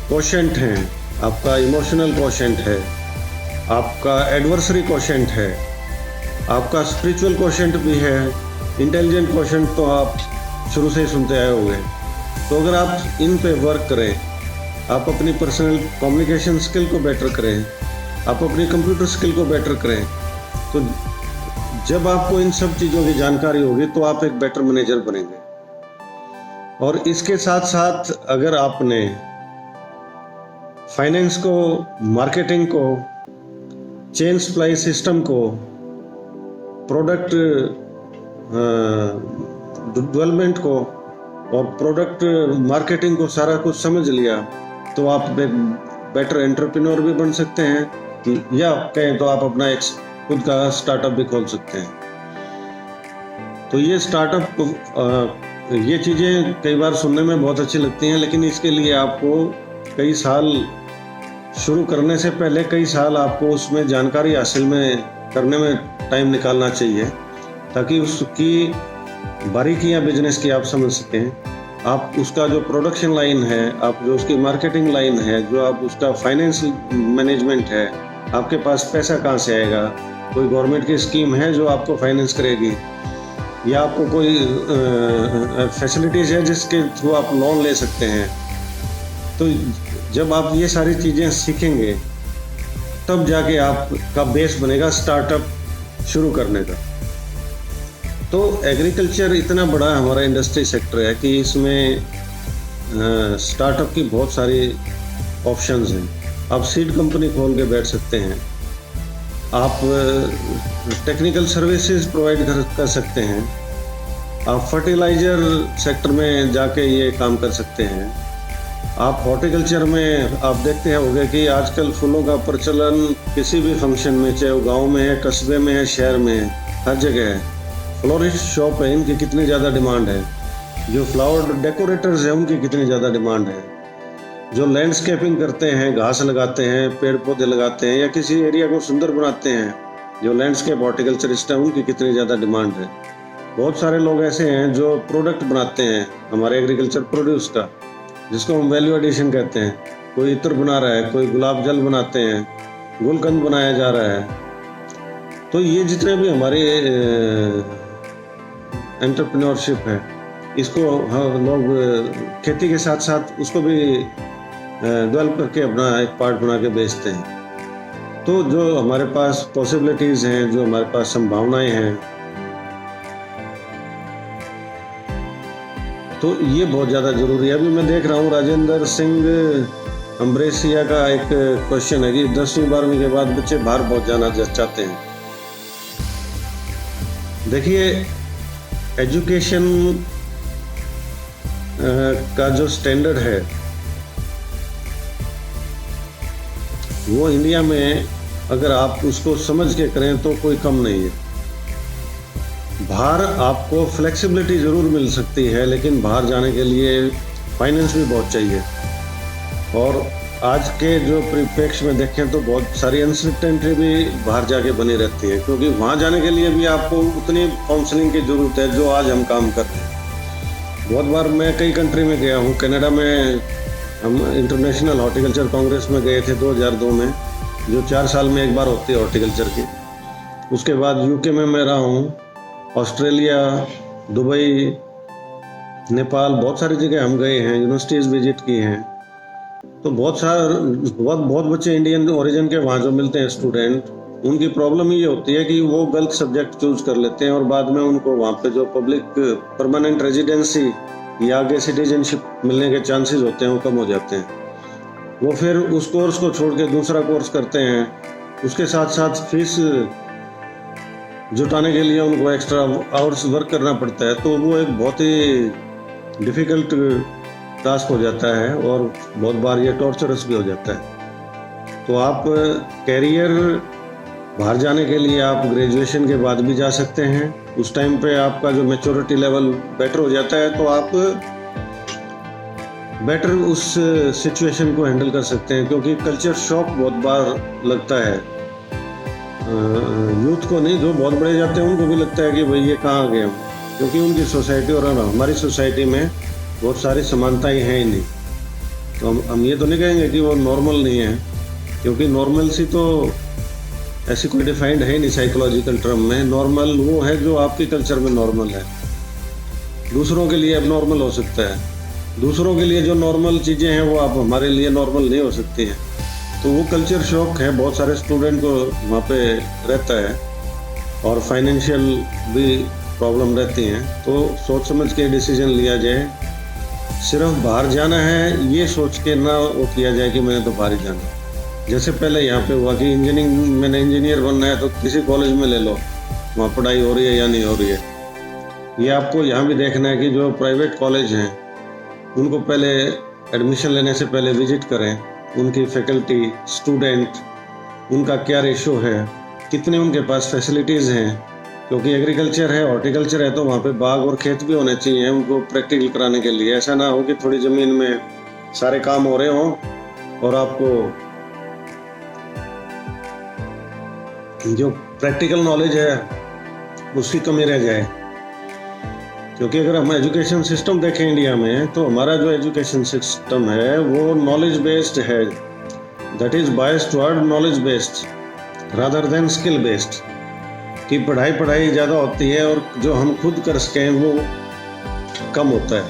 क्वोशेंट हैं, आपका इमोशनल क्वोशेंट है, आपका एडवर्सरी क्वोशेंट है, आपका स्पिरिचुअल क्वोशेंट भी है, इंटेलिजेंट क्वोशेंट तो आप शुरू से ही सुनते आए होंगे। तो अगर आप इन पे वर्क करें, आप अपनी पर्सनल कम्युनिकेशन स्किल को बेटर करें, आप अपनी कंप्यूटर स्किल को बेटर करें, तो जब आपको इन सब चीज़ों की जानकारी होगी तो आप एक बेटर मैनेजर बनेंगे। और इसके साथ साथ अगर आपने फाइनेंस को, मार्केटिंग को, चेन सप्लाई सिस्टम को, प्रोडक्ट डेवलपमेंट को और प्रोडक्ट मार्केटिंग को सारा कुछ समझ लिया, तो आप एक बेटर एंटरप्रेन्योर भी बन सकते हैं, या कहें तो आप अपना एक खुद का स्टार्टअप भी खोल सकते हैं। तो ये स्टार्टअप, ये चीज़ें कई बार सुनने में बहुत अच्छी लगती हैं, लेकिन इसके लिए आपको कई साल, शुरू करने से पहले कई साल आपको उसमें जानकारी हासिल करने में टाइम निकालना चाहिए, ताकि उसकी बारीकियां बिजनेस की आप समझ सकें। आप उसका जो प्रोडक्शन लाइन है, आप जो उसकी मार्केटिंग लाइन है, जो आप उसका फाइनेंस मैनेजमेंट है, आपके पास पैसा कहाँ से आएगा, कोई गवर्नमेंट की स्कीम है जो आपको फाइनेंस करेगी, या आपको कोई फैसिलिटीज़ है जिसके थ्रू आप लोन ले सकते हैं। तो जब आप ये सारी चीज़ें सीखेंगे, तब जाके आपका बेस बनेगा स्टार्टअप शुरू करने का। तो एग्रीकल्चर इतना बड़ा हमारा इंडस्ट्री सेक्टर है कि इसमें स्टार्टअप की बहुत सारी ऑप्शंस हैं। आप सीड कंपनी खोल के बैठ सकते हैं, आप टेक्निकल सर्विसेज प्रोवाइड कर सकते हैं, आप फर्टिलाइज़र सेक्टर में जाके ये काम कर सकते हैं, आप हॉर्टिकल्चर में आप देखते होंगे कि आजकल फूलों का प्रचलन किसी भी फंक्शन में, चाहे वो गाँव में है, कस्बे में है, शहर में है, हर जगह है। फ्लोरिस्ट शॉप है, इनकी कितनी ज़्यादा डिमांड है। जो फ्लावर डेकोरेटर्स हैं उनकी कितनी ज़्यादा डिमांड है। जो लैंडस्केपिंग करते हैं, घास लगाते हैं, पेड़ पौधे लगाते हैं, या किसी एरिया को सुंदर बनाते हैं, जो लैंडस्केप हॉर्टिकल्चरिस्ट हैं, उनकी कितनी ज़्यादा डिमांड है। बहुत सारे लोग ऐसे हैं जो प्रोडक्ट बनाते हैं हमारे एग्रीकल्चर प्रोड्यूस का, जिसको हम वैल्यू एडिशन कहते हैं। कोई इत्र बना रहा है, कोई गुलाब जल बनाते हैं, गुलकंद बनाया जा रहा है। तो ये जितने भी हमारे एंटरप्रेन्योरशिप है, इसको हम लोग खेती के साथ साथ उसको भी डेवलप करके अपना एक पार्ट बना के बेचते हैं। तो जो हमारे पास पॉसिबिलिटीज़ हैं, जो हमारे पास संभावनाएं हैं, तो ये बहुत ज़्यादा ज़रूरी है। अभी मैं देख रहा हूँ राजेंद्र सिंह अम्ब्रेसिया का एक क्वेश्चन है कि 10वीं 12वीं के बाद बच्चे बाहर बहुत जाना चाहते हैं। देखिए, एजुकेशन का जो स्टैंडर्ड है वो इंडिया में अगर आप उसको समझ के करें तो कोई कम नहीं है। बाहर आपको फ्लेक्सिबिलिटी ज़रूर मिल सकती है, लेकिन बाहर जाने के लिए फाइनेंस भी बहुत चाहिए। और आज के जो परिप्रेक्ष्य में देखें तो बहुत सारी अनसर्टेनिटी भी बाहर जाके बनी रहती है, क्योंकि वहाँ जाने के लिए भी आपको उतनी काउंसलिंग की ज़रूरत है जो आज हम काम कर रहे हैं। बहुत बार मैं कई कंट्री में गया हूँ। कनाडा में हम इंटरनेशनल हॉर्टिकल्चर कांग्रेस में गए थे 2002 में, जो 4 साल में एक बार होती है हॉर्टिकल्चर की। उसके बाद यूके में मैं रहा हूँ, ऑस्ट्रेलिया, दुबई, नेपाल, बहुत सारी जगह हम गए हैं, यूनिवर्सिटीज़ विजिट की हैं। तो बहुत बच्चे इंडियन ओरिजिन के वहाँ जो मिलते हैं स्टूडेंट, उनकी प्रॉब्लम ये होती है कि वो गलत सब्जेक्ट चूज कर लेते हैं और बाद में उनको वहाँ पे जो पब्लिक परमानेंट रेजिडेंसी या आगे सिटीजनशिप मिलने के चांसेस होते हैं वो कम हो जाते हैं। वो फिर उस कोर्स को छोड़ के दूसरा कोर्स करते हैं। उसके साथ साथ फीस जुटाने के लिए उनको एक्स्ट्रा आवर्स वर्क करना पड़ता है, तो वो एक बहुत ही डिफ़िकल्ट टास्क हो जाता है और बहुत बार ये टॉर्चरस भी हो जाता है। तो आप कैरियर बाहर जाने के लिए आप ग्रेजुएशन के बाद भी जा सकते हैं। उस टाइम पे आपका जो मैच्योरिटी लेवल बेटर हो जाता है, तो आप बेटर उस सिचुएशन को हैंडल कर सकते हैं, क्योंकि कल्चर शॉक बहुत बार लगता है। यूथ को नहीं, जो बहुत बड़े जाते हैं उनको भी लगता है कि भाई ये कहाँ आ गए हम, क्योंकि उनकी सोसाइटी और हमारी सोसाइटी में बहुत सारी समानताएं हैं ही नहीं। तो हम ये तो नहीं कहेंगे कि वो नॉर्मल नहीं है, क्योंकि नॉर्मल सी तो ऐसी कोई डिफाइंड है नहीं साइकोलॉजिकल टर्म में। नॉर्मल वो है जो आपके कल्चर में नॉर्मल है, दूसरों के लिए अब नॉर्मल हो सकता है। दूसरों के लिए जो नॉर्मल चीज़ें हैं वो आप हमारे लिए नॉर्मल नहीं हो सकती हैं। तो वो कल्चर शॉक है, बहुत सारे स्टूडेंट को वहाँ पे रहता है, और फाइनेंशियल भी प्रॉब्लम रहती हैं। तो सोच समझ के डिसीजन लिया जाए। सिर्फ बाहर जाना है ये सोच के ना वो किया जाए कि मैंने तो बाहर ही जाना। जैसे पहले यहाँ पे हुआ कि मैंने इंजीनियर बनना है तो किसी कॉलेज में ले लो, वहाँ पढ़ाई हो रही है या नहीं हो रही है। ये आपको यहाँ भी देखना है कि जो प्राइवेट कॉलेज हैं उनको पहले एडमिशन लेने से पहले विजिट करें, उनकी फैकल्टी, स्टूडेंट, उनका क्या रेशो है, कितने उनके पास फैसिलिटीज़ हैं। क्योंकि एग्रीकल्चर है, हॉर्टिकल्चर है, तो वहाँ पे बाग और खेत भी होने चाहिए उनको प्रैक्टिकल कराने के लिए। ऐसा ना हो कि थोड़ी ज़मीन में सारे काम हो रहे हों और आपको जो प्रैक्टिकल नॉलेज है उसकी कमी रह जाए। क्योंकि अगर हम एजुकेशन सिस्टम देखें इंडिया में, तो हमारा जो एजुकेशन सिस्टम है वो नॉलेज बेस्ड है, that is biased toward knowledge based rather than skill based. कि पढ़ाई ज़्यादा होती है और जो हम खुद कर सकें वो कम होता है।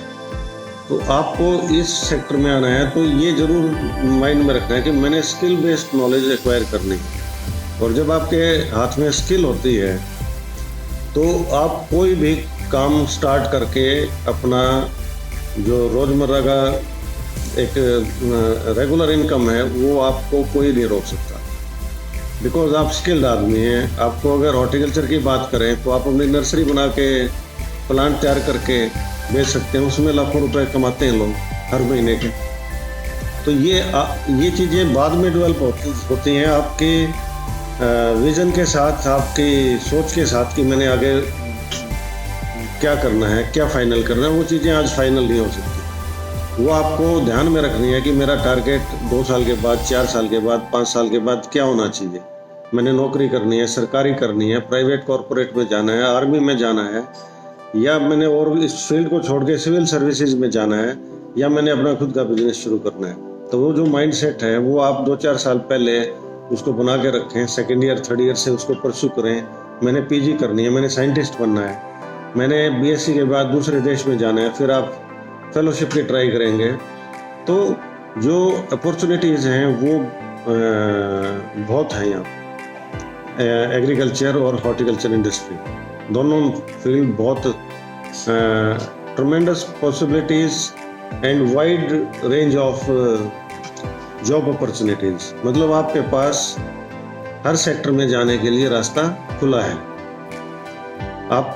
तो आपको इस सेक्टर में आना है तो ये ज़रूर माइंड में रखना है कि मैंने स्किल बेस्ड नॉलेज एक्वायर करनी है। और जब आपके हाथ में स्किल होती है तो आप कोई भी काम स्टार्ट करके अपना जो रोज़मर्रा का एक रेगुलर इनकम है वो आपको कोई नहीं रोक सकता, बिकॉज आप स्किल्ड आदमी हैं। आपको अगर हॉर्टिकल्चर की बात करें तो आप अपनी नर्सरी बना के प्लांट तैयार करके बेच सकते हैं, उसमें लाखों रुपए कमाते हैं लोग हर महीने के। तो ये चीज़ें बाद में डेवलप होती हैं आपके विज़न के साथ, आपकी सोच के साथ कि मैंने आगे क्या करना है, क्या फाइनल करना है। वो चीज़ें आज फाइनल नहीं हो सकती। वो आपको ध्यान में रखनी है कि मेरा टारगेट 2 साल के बाद, 4 साल के बाद, 5 साल के बाद क्या होना चाहिए। मैंने नौकरी करनी है, सरकारी करनी है, प्राइवेट कॉरपोरेट में जाना है, आर्मी में जाना है, या मैंने और इस फील्ड को छोड़ के सिविल सर्विसेज में जाना है, या मैंने अपना खुद का बिजनेस शुरू करना है। तो वो जो माइंड सेट है वो आप 2-4 साल पहले उसको बना के रखें। सेकेंड ईयर, थर्ड ईयर से उसको परस्यू करें। मैंने पीजी करनी है, मैंने साइंटिस्ट बनना है, मैंने बीएससी के बाद दूसरे देश में जाना है, फिर आप फेलोशिप की ट्राई करेंगे। तो जो अपॉर्चुनिटीज़ हैं वो बहुत हैं यहाँ। एग्रीकल्चर और हॉर्टिकल्चर इंडस्ट्री दोनों फील्ड बहुत tremendous possibilities and wide range of job opportunities, मतलब आपके पास हर सेक्टर में जाने के लिए रास्ता खुला है। आप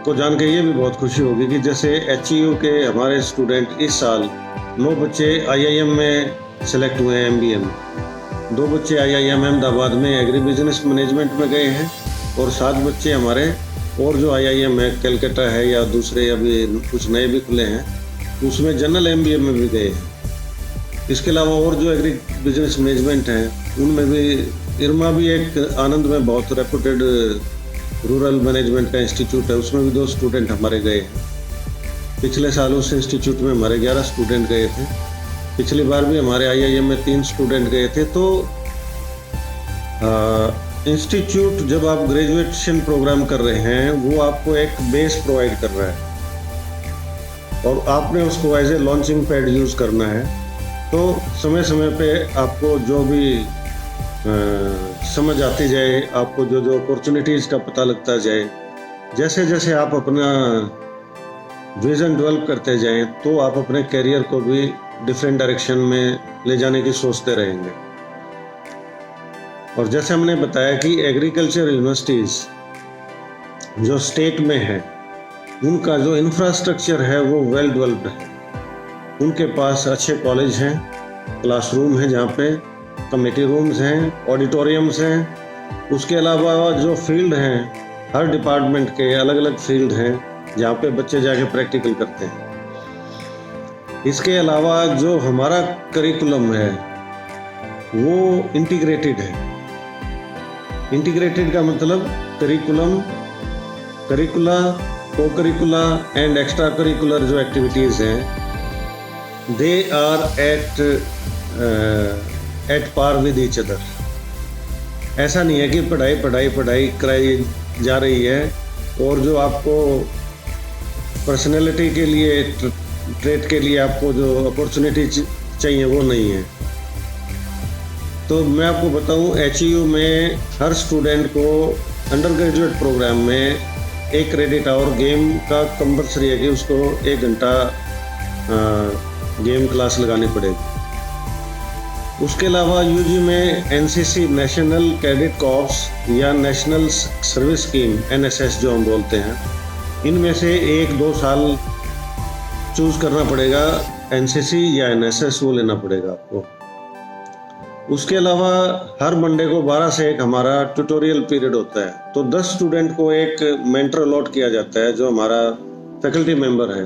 को जान के ये भी बहुत खुशी होगी कि जैसे HEU के हमारे स्टूडेंट इस साल 9 बच्चे IIM में सेलेक्ट हुए हैं MBA में, 2 बच्चे IIM अहमदाबाद में एग्री बिजनेस मैनेजमेंट में गए हैं और 7 बच्चे हमारे और जो IIM है कलकत्ता है या दूसरे अभी कुछ नए भी खुले हैं उसमें जनरल MBA में भी गए हैं। इसके अलावा और जो एग्री बिजनेस मैनेजमेंट हैं उनमें भी इरमा भी एक आनंद में बहुत रेपुटेड रूरल मैनेजमेंट का इंस्टीट्यूट है, उसमें भी 2 स्टूडेंट हमारे गए हैं। पिछले साल उस इंस्टीट्यूट में हमारे 11 स्टूडेंट गए थे, पिछली बार भी हमारे IIM में 3 स्टूडेंट गए थे। तो इंस्टीट्यूट जब आप ग्रेजुएशन प्रोग्राम कर रहे हैं वो आपको एक बेस प्रोवाइड कर रहा है और आपने उसको as a launching pad use करना है। तो समय समय पे आपको जो भी समझ आती जाए, आपको जो जो अपॉर्चुनिटीज़ का पता लगता जाए, जैसे जैसे आप अपना विज़न डेवलप करते जाएं तो आप अपने करियर को भी डिफरेंट डायरेक्शन में ले जाने की सोचते रहेंगे। और जैसे हमने बताया कि एग्रीकल्चर यूनिवर्सिटीज़ जो स्टेट में है उनका जो इंफ्रास्ट्रक्चर है वो वेल डेवलप्ड है। उनके पास अच्छे कॉलेज हैं, क्लासरूम हैं जहाँ पे कमेटी रूम्स हैं, ऑडिटोरियम्स हैं। उसके अलावा जो फील्ड हैं, हर डिपार्टमेंट के अलग अलग फील्ड हैं जहाँ पे बच्चे जाके प्रैक्टिकल करते हैं। इसके अलावा जो हमारा करिकुलम है वो इंटीग्रेटेड है। इंटीग्रेटेड का मतलब करिकुला, को करिकुला एंड एक्स्ट्रा करिकुलर जो एक्टिविटीज़ हैं they are at par with each other. ऐसा नहीं है कि पढ़ाई कराई जा रही है और जो आपको पर्सनैलिटी के लिए ट्रेड के लिए आपको जो अपॉर्चुनिटी चाहिए वो नहीं है। तो मैं आपको बताऊं HEU में हर स्टूडेंट को अंडर ग्रेजुएट प्रोग्राम में 1 क्रेडिट आवर गेम का कंपल्सरी है कि उसको 1 घंटा गेम क्लास लगानी पड़ेगी। उसके अलावा UG में NCC नेशनल कैडेट कॉर्प्स या नेशनल सर्विस स्कीम NSS जो हम बोलते हैं, इनमें से 1-2 साल चूज़ करना पड़ेगा, NCC या NSS वो लेना पड़ेगा आपको। उसके अलावा हर मंडे को 12 से 1 हमारा ट्यूटोरियल पीरियड होता है। तो 10 स्टूडेंट को एक मेंटर अलॉट किया जाता है जो हमारा फैकल्टी मेंबर है।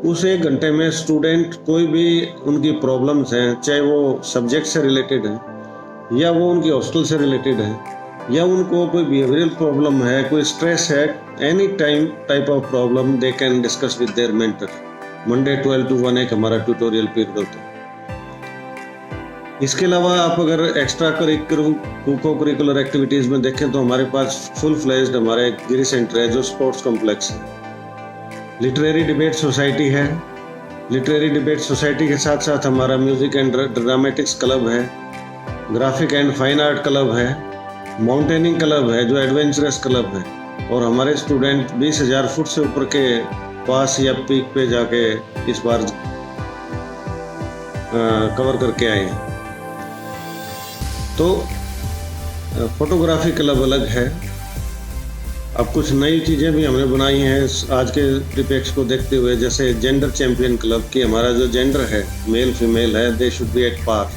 उस 1 घंटे में स्टूडेंट कोई भी उनकी प्रॉब्लम्स हैं, चाहे वो सब्जेक्ट से रिलेटेड है या वो उनकी हॉस्टल से रिलेटेड है या उनको कोई बिहेवियरल प्रॉब्लम है, कोई स्ट्रेस है, any type of problem they can discuss with their mentor. Monday 12 to 1 एक हमारा ट्यूटोरियल पीरियड होता है। इसके अलावा आप अगर एक्स्ट्रा करिकुलर एक्टिविटीज़ में देखें तो हमारे पास फुल फ्लेज्ड हमारा एक गिरी सेंटर है जो स्पोर्ट्स कॉम्प्लेक्स है। लिटरेरी डिबेट सोसाइटी है। लिटरेरी डिबेट सोसाइटी के साथ साथ हमारा म्यूज़िक एंड ड्रामेटिक्स क्लब है, graphic and fine art club है, माउंटेनिंग क्लब है जो एडवेंचरस क्लब है। और हमारे स्टूडेंट 20,000 फुट से ऊपर के पास या पीक पे जाके इस बार कवर करके आए हैं। तो फोटोग्राफी क्लब अलग है। अब कुछ नई चीज़ें भी हमने बनाई हैं आज के डिपेक्स को देखते हुए, जैसे जेंडर चैम्पियन क्लब की हमारा जो जेंडर है मेल फीमेल है they should be at par.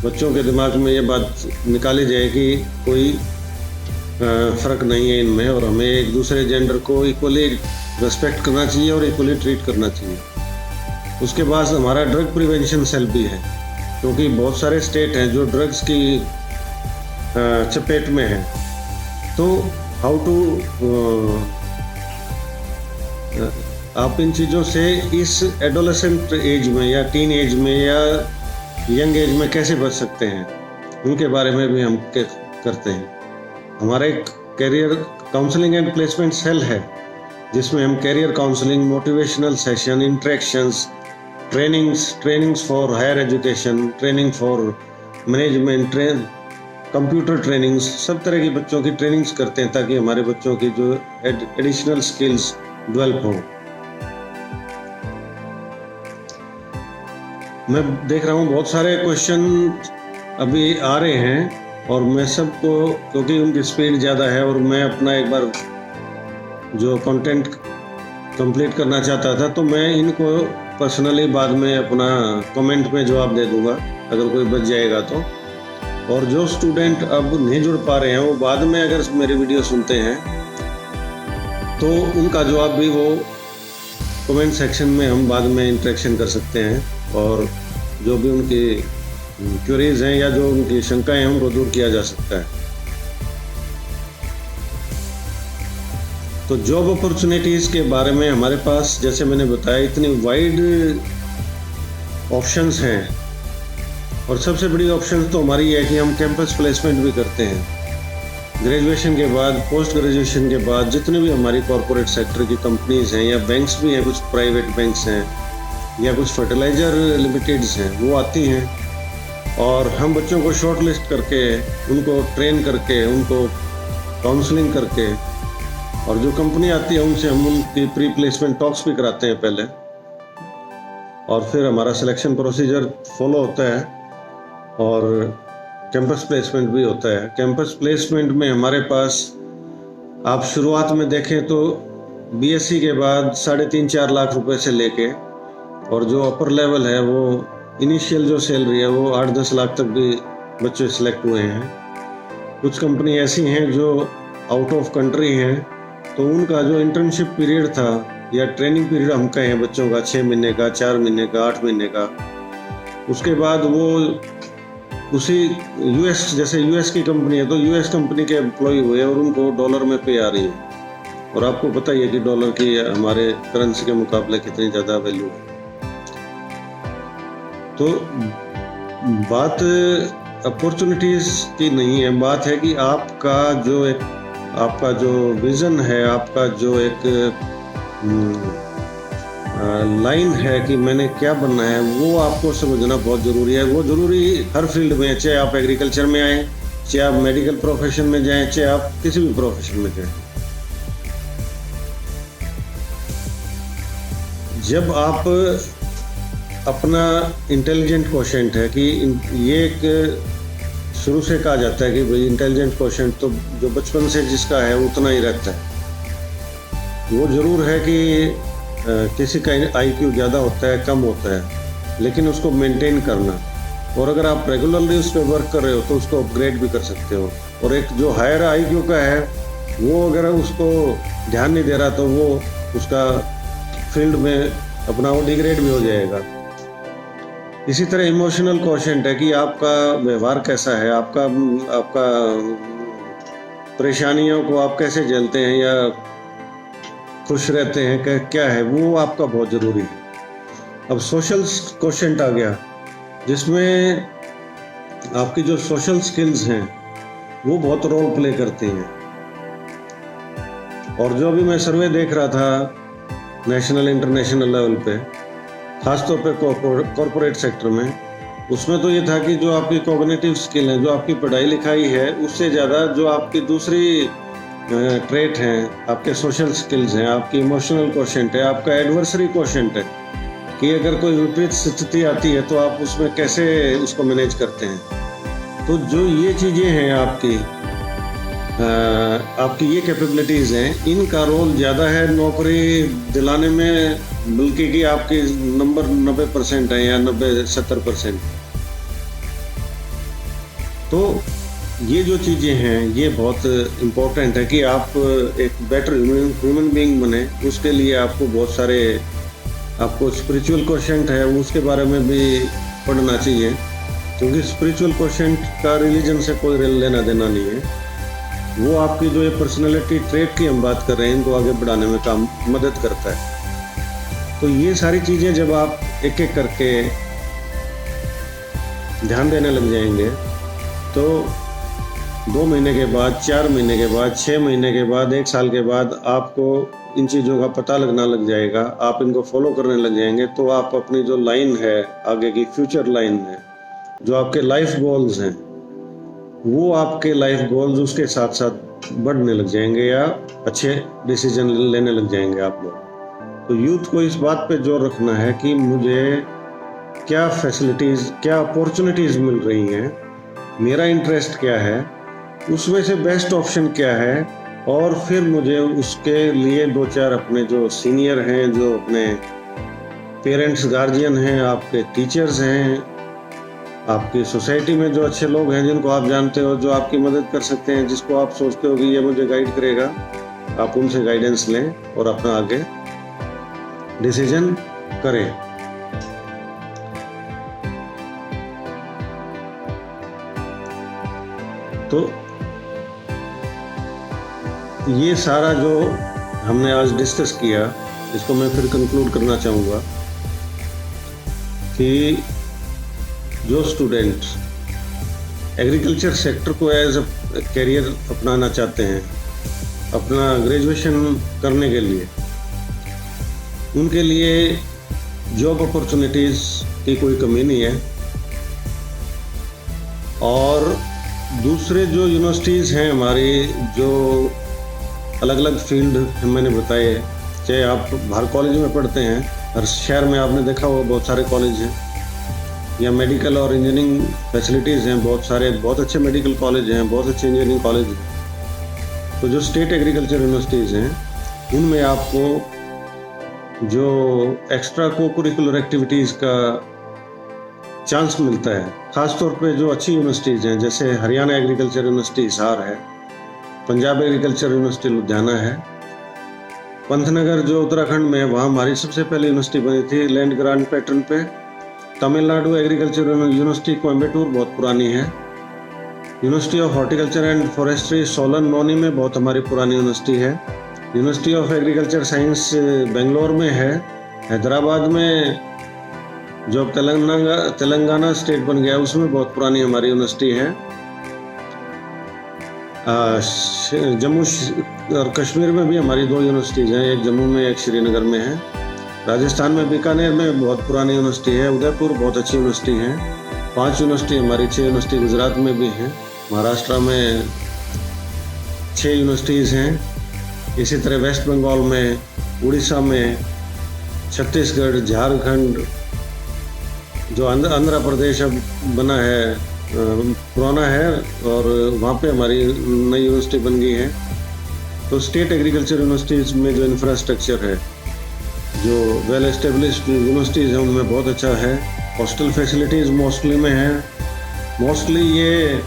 बच्चों के दिमाग में ये बात निकाली जाए कि कोई फ़र्क नहीं है इनमें और हमें एक दूसरे जेंडर को इक्वली रिस्पेक्ट करना चाहिए और इक्वली ट्रीट करना चाहिए। उसके बाद हमारा ड्रग प्रिवेंशन सेल भी है, क्योंकि बहुत सारे स्टेट हैं जो ड्रग्स की चपेट में हैं। तो हाउ टू आप इन चीज़ों से इस एडोलेसेंट एज में या टीन एज में या यंग एज में कैसे बच सकते हैं, उनके बारे में भी हम करते हैं। हमारा एक career counselling and placement cell है जिसमें हम career counselling, motivational session, interactions, trainings for higher education, training for management, computer trainings, सब तरह की बच्चों की ट्रेनिंग्स करते हैं ताकि हमारे बच्चों की जो एडिशनल स्किल्स डेवलप हों। मैं देख रहा हूँ बहुत सारे क्वेश्चन अभी आ रहे हैं और मैं सबको, क्योंकि उनकी स्पीड ज़्यादा है और मैं अपना एक बार जो कंटेंट कंप्लीट करना चाहता था, तो मैं इनको पर्सनली बाद में अपना कमेंट में जवाब दे दूंगा अगर कोई बच जाएगा तो। और जो स्टूडेंट अब नहीं जुड़ पा रहे हैं वो बाद में अगर मेरी वीडियो सुनते हैं तो उनका जवाब भी वो कमेंट सेक्शन में हम बाद में इंटरेक्शन कर सकते हैं और जो भी उनकी क्वेरीज हैं या जो उनकी शंकाएं हैं उनको दूर किया जा सकता है। तो जॉब अपॉर्चुनिटीज़ के बारे में हमारे पास, जैसे मैंने बताया, इतनी वाइड ऑप्शंस हैं और सबसे बड़ी ऑप्शन तो हमारी है कि हम कैंपस प्लेसमेंट भी करते हैं। ग्रेजुएशन के बाद, पोस्ट ग्रेजुएशन के बाद जितने भी हमारी कॉरपोरेट सेक्टर की कंपनीज हैं या बैंक्स भी हैं, कुछ प्राइवेट बैंक्स हैं या कुछ फर्टिलाइज़र लिमिटेड्स हैं, वो आती हैं और हम बच्चों को शॉर्ट लिस्ट करके, उनको ट्रेन करके, उनको काउंसलिंग करके, और जो कंपनी आती है उनसे हम उनकी प्री प्लेसमेंट टॉक्स भी कराते हैं पहले, और फिर हमारा सिलेक्शन प्रोसीजर फॉलो होता है और कैंपस प्लेसमेंट भी होता है। कैंपस प्लेसमेंट में हमारे पास आप शुरुआत में देखें तो बीएससी के बाद 3.5-4 लाख रुपए से लेके, और जो अपर लेवल है वो इनिशियल जो सैलरी है वो 8-10 लाख तक भी बच्चे सिलेक्ट हुए हैं। कुछ कंपनी ऐसी हैं जो आउट ऑफ कंट्री हैं, तो उनका जो इंटर्नशिप पीरियड था या ट्रेनिंग पीरियड हम कहें बच्चों का 6 महीने का, 4 महीने का, 8 महीने का, उसके बाद वो उसी यूएस, जैसे यूएस की कंपनी है तो यूएस कंपनी के एम्प्लॉय हुए और उनको डॉलर में पे आ रही है, और आपको पता ही है कि डॉलर की हमारे करेंसी के मुकाबले कितनी ज़्यादा वैल्यू है। तो बात अपॉर्चुनिटीज़ की नहीं है, बात है कि आपका जो विज़न है, आपका जो एक लाइन है कि मैंने क्या बनना है, वो आपको समझना बहुत ज़रूरी है। वो ज़रूरी हर फील्ड में, चाहे आप एग्रीकल्चर में आएँ, चाहे आप मेडिकल प्रोफेशन में जाएं, चाहे आप किसी भी प्रोफेशन में जाएं। जब आप अपना इंटेलिजेंट क्वोशेंट है कि ये एक शुरू से कहा जाता है कि भाई इंटेलिजेंट क्वोशेंट तो जो बचपन से जिसका है उतना ही रहता है। वो ज़रूर है कि किसी का आईक्यू ज़्यादा होता है, कम होता है, लेकिन उसको मेंटेन करना, और अगर आप रेगुलरली उस पर वर्क कर रहे हो तो उसको अपग्रेड भी कर सकते हो। और एक जो हायर आईक्यू का है वो अगर उसको ध्यान नहीं दे रहा तो वो उसका फील्ड में अपना वो डिग्रेड भी हो जाएगा। इसी तरह इमोशनल क्वोशेंट है कि आपका व्यवहार कैसा है, आपका परेशानियों को आप कैसे झेलते हैं या खुश रहते हैं, क्या है, वो आपका बहुत ज़रूरी है। अब सोशल क्वोशेंट आ गया, जिसमें आपकी जो सोशल स्किल्स हैं वो बहुत रोल प्ले करती हैं। और जो अभी मैं सर्वे देख रहा था नेशनल इंटरनेशनल लेवल पे, ख़ासतौर पे कॉरपोरेट सेक्टर में, उसमें तो ये था कि जो आपकी कॉग्निटिव स्किल है, जो आपकी पढ़ाई लिखाई है, उससे ज़्यादा जो आपकी दूसरी ट्रेट हैं, आपके सोशल स्किल्स हैं, आपकी इमोशनल क्वोशेंट है, आपका एडवर्सरी क्वोशेंट है कि अगर कोई विपरीत स्थिति आती है तो आप उसमें कैसे उसको मैनेज करते हैं। तो जो ये चीज़ें हैं आपकी ये कैपेबिलिटीज़ हैं, इनका रोल ज़्यादा है नौकरी दिलाने में, बल्कि कि आपके नंबर 90% है या 90-70%। तो ये जो चीज़ें हैं ये बहुत इम्पोर्टेंट है कि आप एक बेटर ह्यूमन बीइंग बने। उसके लिए आपको बहुत सारे, आपको स्पिरिचुअल क्वोशेंट है उसके बारे में भी पढ़ना चाहिए, क्योंकि स्पिरिचुअल क्वोशेंट का रिलीजन से कोई लेना देना नहीं है। वो आपकी जो ये पर्सनैलिटी ट्रेट की हम बात कर रहे हैं, इनको आगे बढ़ाने में काम मदद करता है। तो ये सारी चीज़ें जब आप एक एक करके ध्यान देने लग जाएंगे तो 2 महीने के बाद, 4 महीने के बाद, 6 महीने के बाद, 1 साल के बाद आपको इन चीज़ों का पता लगना लग जाएगा, आप इनको फॉलो करने लग जाएंगे। तो आप अपनी जो लाइन है, आगे की फ्यूचर लाइन है, जो आपके लाइफ गोल्स हैं, वो आपके लाइफ गोल्स उसके साथ साथ बढ़ने लग जाएंगे या अच्छे डिसीजन लेने लग जाएंगे आप लोग। तो यूथ को इस बात पे जोर रखना है कि मुझे क्या फैसिलिटीज़, क्या अपॉर्चुनिटीज़ मिल रही हैं, मेरा इंटरेस्ट क्या है, उसमें से बेस्ट ऑप्शन क्या है, और फिर मुझे उसके लिए दो चार अपने जो सीनियर हैं, जो अपने पेरेंट्स, गार्जियन हैं, आपके टीचर्स हैं, आपकी सोसाइटी में जो अच्छे लोग हैं जिनको आप जानते हो, जो आपकी मदद कर सकते हैं, जिसको आप सोचते हो कि ये मुझे गाइड करेगा, आप उनसे गाइडेंस लें और अपना आगे डिसीजन करें। तो ये सारा जो हमने आज डिस्कस किया, इसको मैं फिर कंक्लूड करना चाहूँगा कि जो स्टूडेंट्स एग्रीकल्चर सेक्टर को एज अ कैरियर अपनाना चाहते हैं अपना ग्रेजुएशन करने के लिए, उनके लिए जॉब अपॉर्चुनिटीज़ की कोई कमी नहीं है। और दूसरे जो यूनिवर्सिटीज़ हैं हमारी, जो अलग अलग फील्ड मैंने बताए, चाहे आप बाहर कॉलेज में पढ़ते हैं, हर शहर में आपने देखा होगा बहुत सारे कॉलेज हैं, या मेडिकल और इंजीनियरिंग फैसिलिटीज़ हैं, बहुत सारे, बहुत अच्छे मेडिकल कॉलेज हैं, बहुत अच्छे इंजीनियरिंग कॉलेज हैं। तो जो स्टेट एग्रीकल्चर यूनिवर्सिटीज़ हैं, उनमें आपको जो एक्स्ट्रा को करिकुलर एक्टिविटीज़ का चांस मिलता है, ख़ास तौर पे जो अच्छी यूनिवर्सिटीज़ हैं, जैसे हरियाणा एग्रीकल्चर यूनिवर्सिटी हिसार है, पंजाब एग्रीकल्चर यूनिवर्सिटी लुधियाना है, पंतनगर जो उत्तराखंड में है, वहाँ हमारी सबसे पहली यूनिवर्सिटी बनी थी लैंड ग्रांट पैटर्न पे। तमिलनाडु एग्रीकल्चर यूनिवर्सिटी कोयम्बटूर बहुत पुरानी है। University of horticulture and forestry Solan Nauni में बहुत हमारी पुरानी यूनिवर्सिटी है। University of agriculture science Bangalore में है। हैदराबाद में जो तेलंगाना स्टेट बन गया, उसमें बहुत पुरानी हमारी यूनिवर्सिटी है। जम्मू और कश्मीर में भी हमारी दो यूनिवर्सिटीज़ हैं, एक जम्मू में, एक श्रीनगर में है। राजस्थान में बीकानेर में बहुत पुरानी यूनिवर्सिटी है। उदयपुर बहुत अच्छी यूनिवर्सिटी है। 5 यूनिवर्सिटी हमारी, 6 यूनिवर्सिटी गुजरात में भी हैं। महाराष्ट्र में 6 यूनिवर्सिटीज़ हैं। इसी तरह वेस्ट बंगाल में, उड़ीसा में, छत्तीसगढ़, झारखंड, जो आंध्र प्रदेश अब बना है, पुराना है, और वहाँ पे हमारी नई यूनिवर्सिटी बन गई है। तो स्टेट एग्रीकल्चर यूनिवर्सिटीज़ में जो इंफ्रास्ट्रक्चर है, जो वेल एस्टेब्लिश्ड यूनिवर्सिटीज़ हैं, उनमें बहुत अच्छा है। हॉस्टल फैसिलिटीज़ मोस्टली में है। मोस्टली ये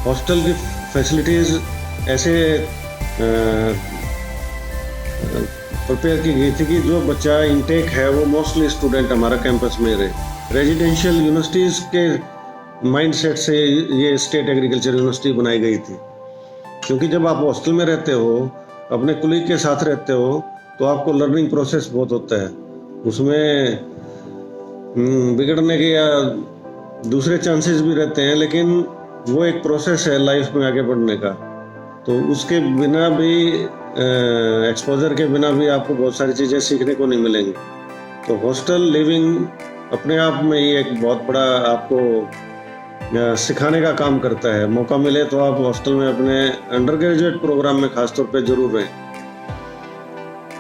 हॉस्टल की फैसिलिटीज़ ऐसे प्रिपेयर की गई थी कि जो बच्चा इनटेक है वो मोस्टली स्टूडेंट हमारा कैंपस में रहे। रेजिडेंशियल यूनिवर्सिटीज़ के माइंडसेट से ये स्टेट एग्रीकल्चर यूनिवर्सिटी बनाई गई थी, क्योंकि जब आप हॉस्टल में रहते हो, अपने कुलीग के साथ रहते हो, तो आपको लर्निंग प्रोसेस बहुत होता है। उसमें बिगड़ने के या दूसरे चांसेस भी रहते हैं, लेकिन वो एक प्रोसेस है लाइफ में आगे बढ़ने का। तो उसके बिना भी, एक्सपोजर के बिना भी आपको बहुत सारी चीज़ें सीखने को नहीं मिलेंगी। तो हॉस्टल लिविंग अपने आप में ही एक बहुत बड़ा आपको सिखाने का काम करता है। मौका मिले तो आप हॉस्टल में अपने अंडर ग्रेजुएट प्रोग्राम में खास तौर पे ज़रूर रहें।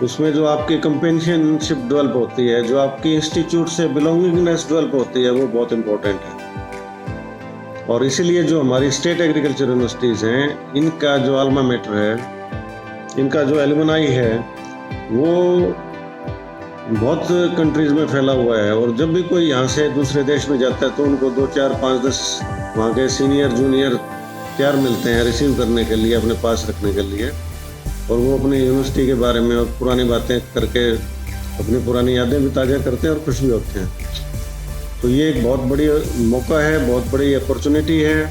उसमें जो आपकी कंपेनियनशिप डेवलप होती है, जो आपकी इंस्टीट्यूट से बिलोंगिंगनेस डेवलप होती है, वो बहुत इम्पोर्टेंट है। और इसीलिए जो हमारी स्टेट एग्रीकल्चर यूनिवर्सिटीज़ हैं, इनका जो अल्मा मैटर है, इनका जो एलुमनाई है, वो बहुत कंट्रीज़ में फैला हुआ है। और जब भी कोई यहाँ से दूसरे देश में जाता है, तो उनको 2, 4, 5, 10 वहाँ के सीनियर जूनियर तैयार मिलते हैं रिसीव करने के लिए, अपने पास रखने के लिए। और वो अपनी यूनिवर्सिटी के बारे में और पुरानी बातें करके अपनी पुरानी यादें भी ताज़ा करते हैं और खुश भी होते हैं। तो ये एक बहुत बड़ी मौका है, बहुत बड़ी अपॉर्चुनिटी है,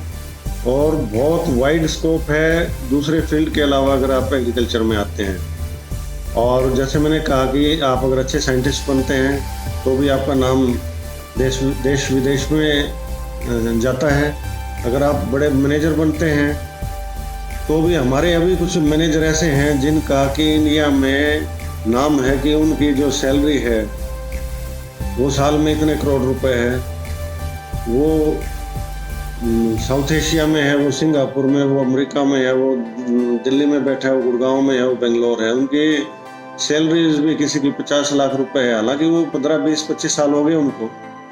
और बहुत वाइड स्कोप है दूसरे फील्ड के अलावा अगर आप एग्रीकल्चर में आते हैं। और जैसे मैंने कहा कि आप अगर अच्छे साइंटिस्ट बनते हैं तो भी आपका नाम देश विदेश में जाता है। अगर आप बड़े मैनेजर बनते हैं तो भी, हमारे अभी कुछ मैनेजर ऐसे हैं जिनका कि इंडिया में नाम है कि उनकी जो सैलरी है वो साल में इतने करोड़ रुपए है। वो साउथ एशिया में है, वो सिंगापुर में, वो अमेरिका में है, वो दिल्ली में बैठा है, वो गुड़गांव में है, वो बेंगलोर है। उनकी सैलरीज भी किसी की 50 लाख रुपए है, हालांकि वो 15-20-25 साल हो गए उनको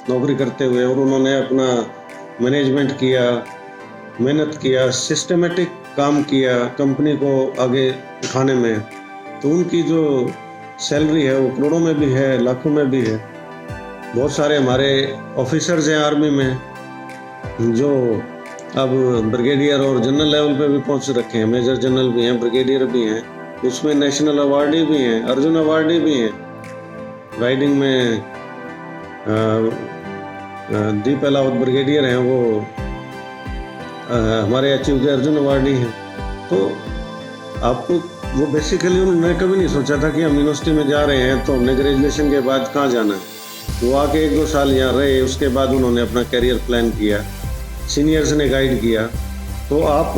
नौकरी करते हुए, और उन्होंने अपना मैनेजमेंट किया, मेहनत किया, सिस्टमेटिक काम किया कंपनी को आगे उठाने में, तो उनकी जो सैलरी है वो करोड़ों में भी है, लाखों में भी है। बहुत सारे हमारे ऑफिसर्स हैं आर्मी में जो अब ब्रिगेडियर और जनरल लेवल पे भी पहुंच रखे हैं, मेजर जनरल भी हैं, ब्रिगेडियर भी हैं, उसमें नेशनल अवार्डी भी हैं, अर्जुन अवार्डी भी हैं। राइडिंग में दीप अहलावत ब्रिगेडियर हैं, वो हमारे अचीव के अर्जुन अवार्डी हैं। तो आपको वो बेसिकली उन्होंने कभी नहीं सोचा था कि हम यूनिवर्सिटी में जा रहे हैं तो हमने ग्रेजुएशन के बाद कहाँ जाना है। वो आके 1-2 साल यहाँ रहे, उसके बाद उन्होंने अपना करियर प्लान किया, सीनियर्स ने गाइड किया। तो आप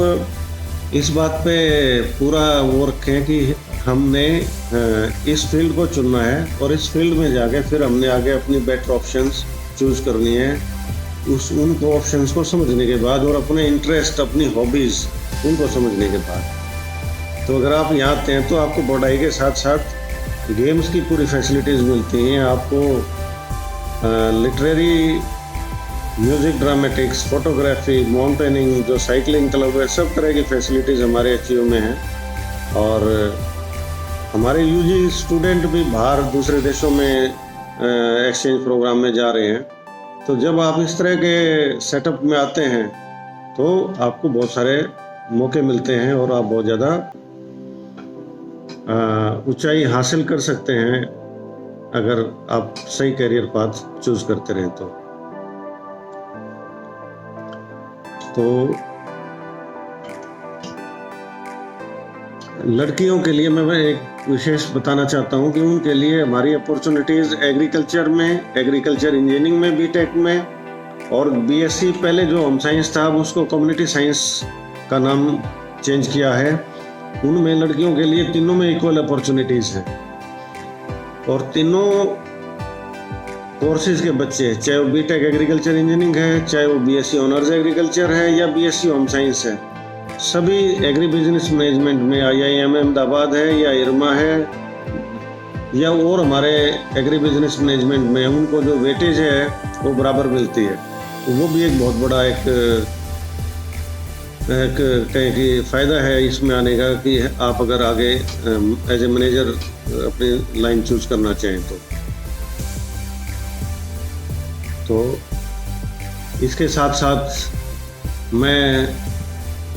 इस बात पे पूरा वो रखें कि हमने इस फील्ड को चुनना है और इस फील्ड में जाके फिर हमने आगे अपनी बेटर ऑप्शंस चूज करनी है, उनको ऑप्शंस को समझने के बाद और अपने इंटरेस्ट, अपनी हॉबीज़ उनको समझने के बाद। तो अगर आप यहाँ आते हैं तो आपको पढ़ाई के साथ साथ गेम्स की पूरी फैसिलिटीज़ मिलती हैं, आपको literary, music, dramatics, photography, mountaineering, जो साइकिलिंग क्लब है, सब तरह की फैसिलिटीज़ हमारे एचयू में हैं। और हमारे यूजी स्टूडेंट भी बाहर दूसरे देशों में एक्सचेंज प्रोग्राम में जा रहे हैं। तो जब आप इस तरह के सेटअप में आते हैं तो आपको बहुत सारे मौके मिलते हैं और आप बहुत ज़्यादा ऊंचाई हासिल कर सकते हैं अगर आप सही करियर पाथ चूज करते रहें तो लड़कियों के लिए मैं एक विशेष बताना चाहता हूं कि उनके लिए हमारी अपॉर्चुनिटीज़ एग्रीकल्चर में, एग्रीकल्चर इंजीनियरिंग में, बीटेक में, और बीएससी पहले जो होम साइंस था उसको कम्युनिटी साइंस का नाम चेंज किया है। उनमें लड़कियों के लिए तीनों में इक्वल अपॉर्चुनिटीज़ हैं और तीनों कोर्सेज के बच्चे, चाहे वो बीटेक एग्रीकल्चर इंजीनियरिंग है, चाहे वो बीएससी ऑनर्स एग्रीकल्चर है या बीएससी होम साइंस है, सभी एग्री बिजनेस मैनेजमेंट में IIM अहमदाबाद है या इरमा है या और हमारे एग्री बिजनेस मैनेजमेंट में उनको जो वेटेज है वो बराबर मिलती है। तो वो भी एक बहुत बड़ा एक कहें कि फ़ायदा है इसमें आने का कि आप अगर आगे एज ए मैनेजर अपनी लाइन चूज करना चाहें तो इसके साथ साथ मैं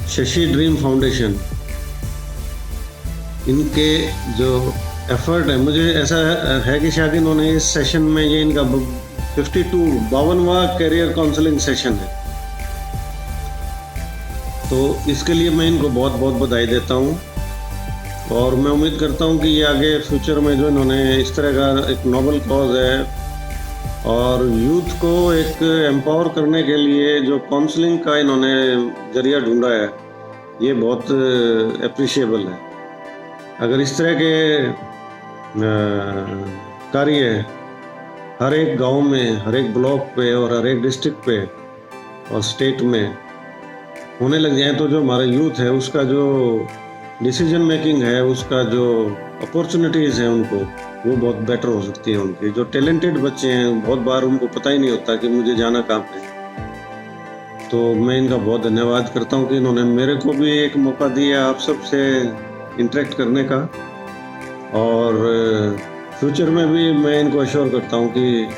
शशि ड्रीम फाउंडेशन, इनके जो एफर्ट है, मुझे ऐसा है कि शायद इन्होंने इस सेशन में, ये इनका 52वां करियर काउंसलिंग सेशन है, तो इसके लिए मैं इनको बहुत बहुत बधाई देता हूँ और मैं उम्मीद करता हूँ कि ये आगे फ्यूचर में जो इन्होंने इस तरह का एक नोबल कॉज है और यूथ को एक एम्पावर करने के लिए जो काउंसलिंग का इन्होंने जरिया ढूंढा है, ये बहुत अप्रिशिएबल है। अगर इस तरह के कार्य हर एक गांव में, हर एक ब्लॉक पे और हर एक डिस्ट्रिक्ट पे और स्टेट में होने लग जाए तो जो हमारा यूथ है उसका जो डिसीजन मेकिंग है, उसका जो अपॉर्चुनिटीज़ हैं उनको, वो बहुत बेटर हो सकती है। उनके जो टैलेंटेड बच्चे हैं बहुत बार उनको पता ही नहीं होता कि मुझे जाना कहाँ पे। तो मैं इनका बहुत धन्यवाद करता हूँ कि इन्होंने मेरे को भी एक मौका दिया आप सबसे इंटरेक्ट करने का और फ्यूचर में भी मैं इनको अश्योर करता हूँ कि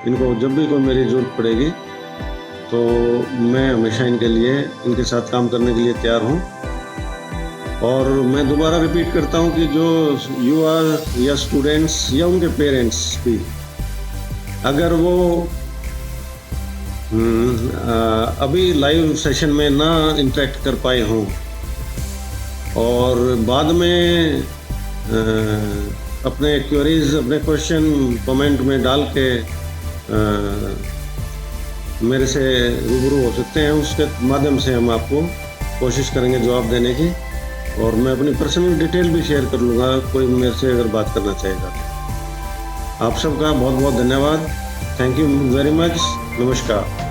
इनको जब भी कोई मेरी ज़रूरत पड़ेगी तो मैं हमेशा इनके लिए, इनके साथ काम करने के लिए तैयार हूँ। और मैं दोबारा रिपीट करता हूँ कि जो युवा या स्टूडेंट्स या उनके पेरेंट्स भी, अगर वो अभी लाइव सेशन में ना इंटरेक्ट कर पाए हों और बाद में अपने क्वेरीज, अपने क्वेश्चन कमेंट में डाल के मेरे से रूबरू हो सकते हैं, उसके माध्यम से हम आपको कोशिश करेंगे जवाब देने की और मैं अपनी पर्सनल डिटेल भी शेयर कर लूँगा कोई मेरे से अगर बात करना चाहेगा। आप सबका बहुत बहुत धन्यवाद। Thank you very much. नमस्कार।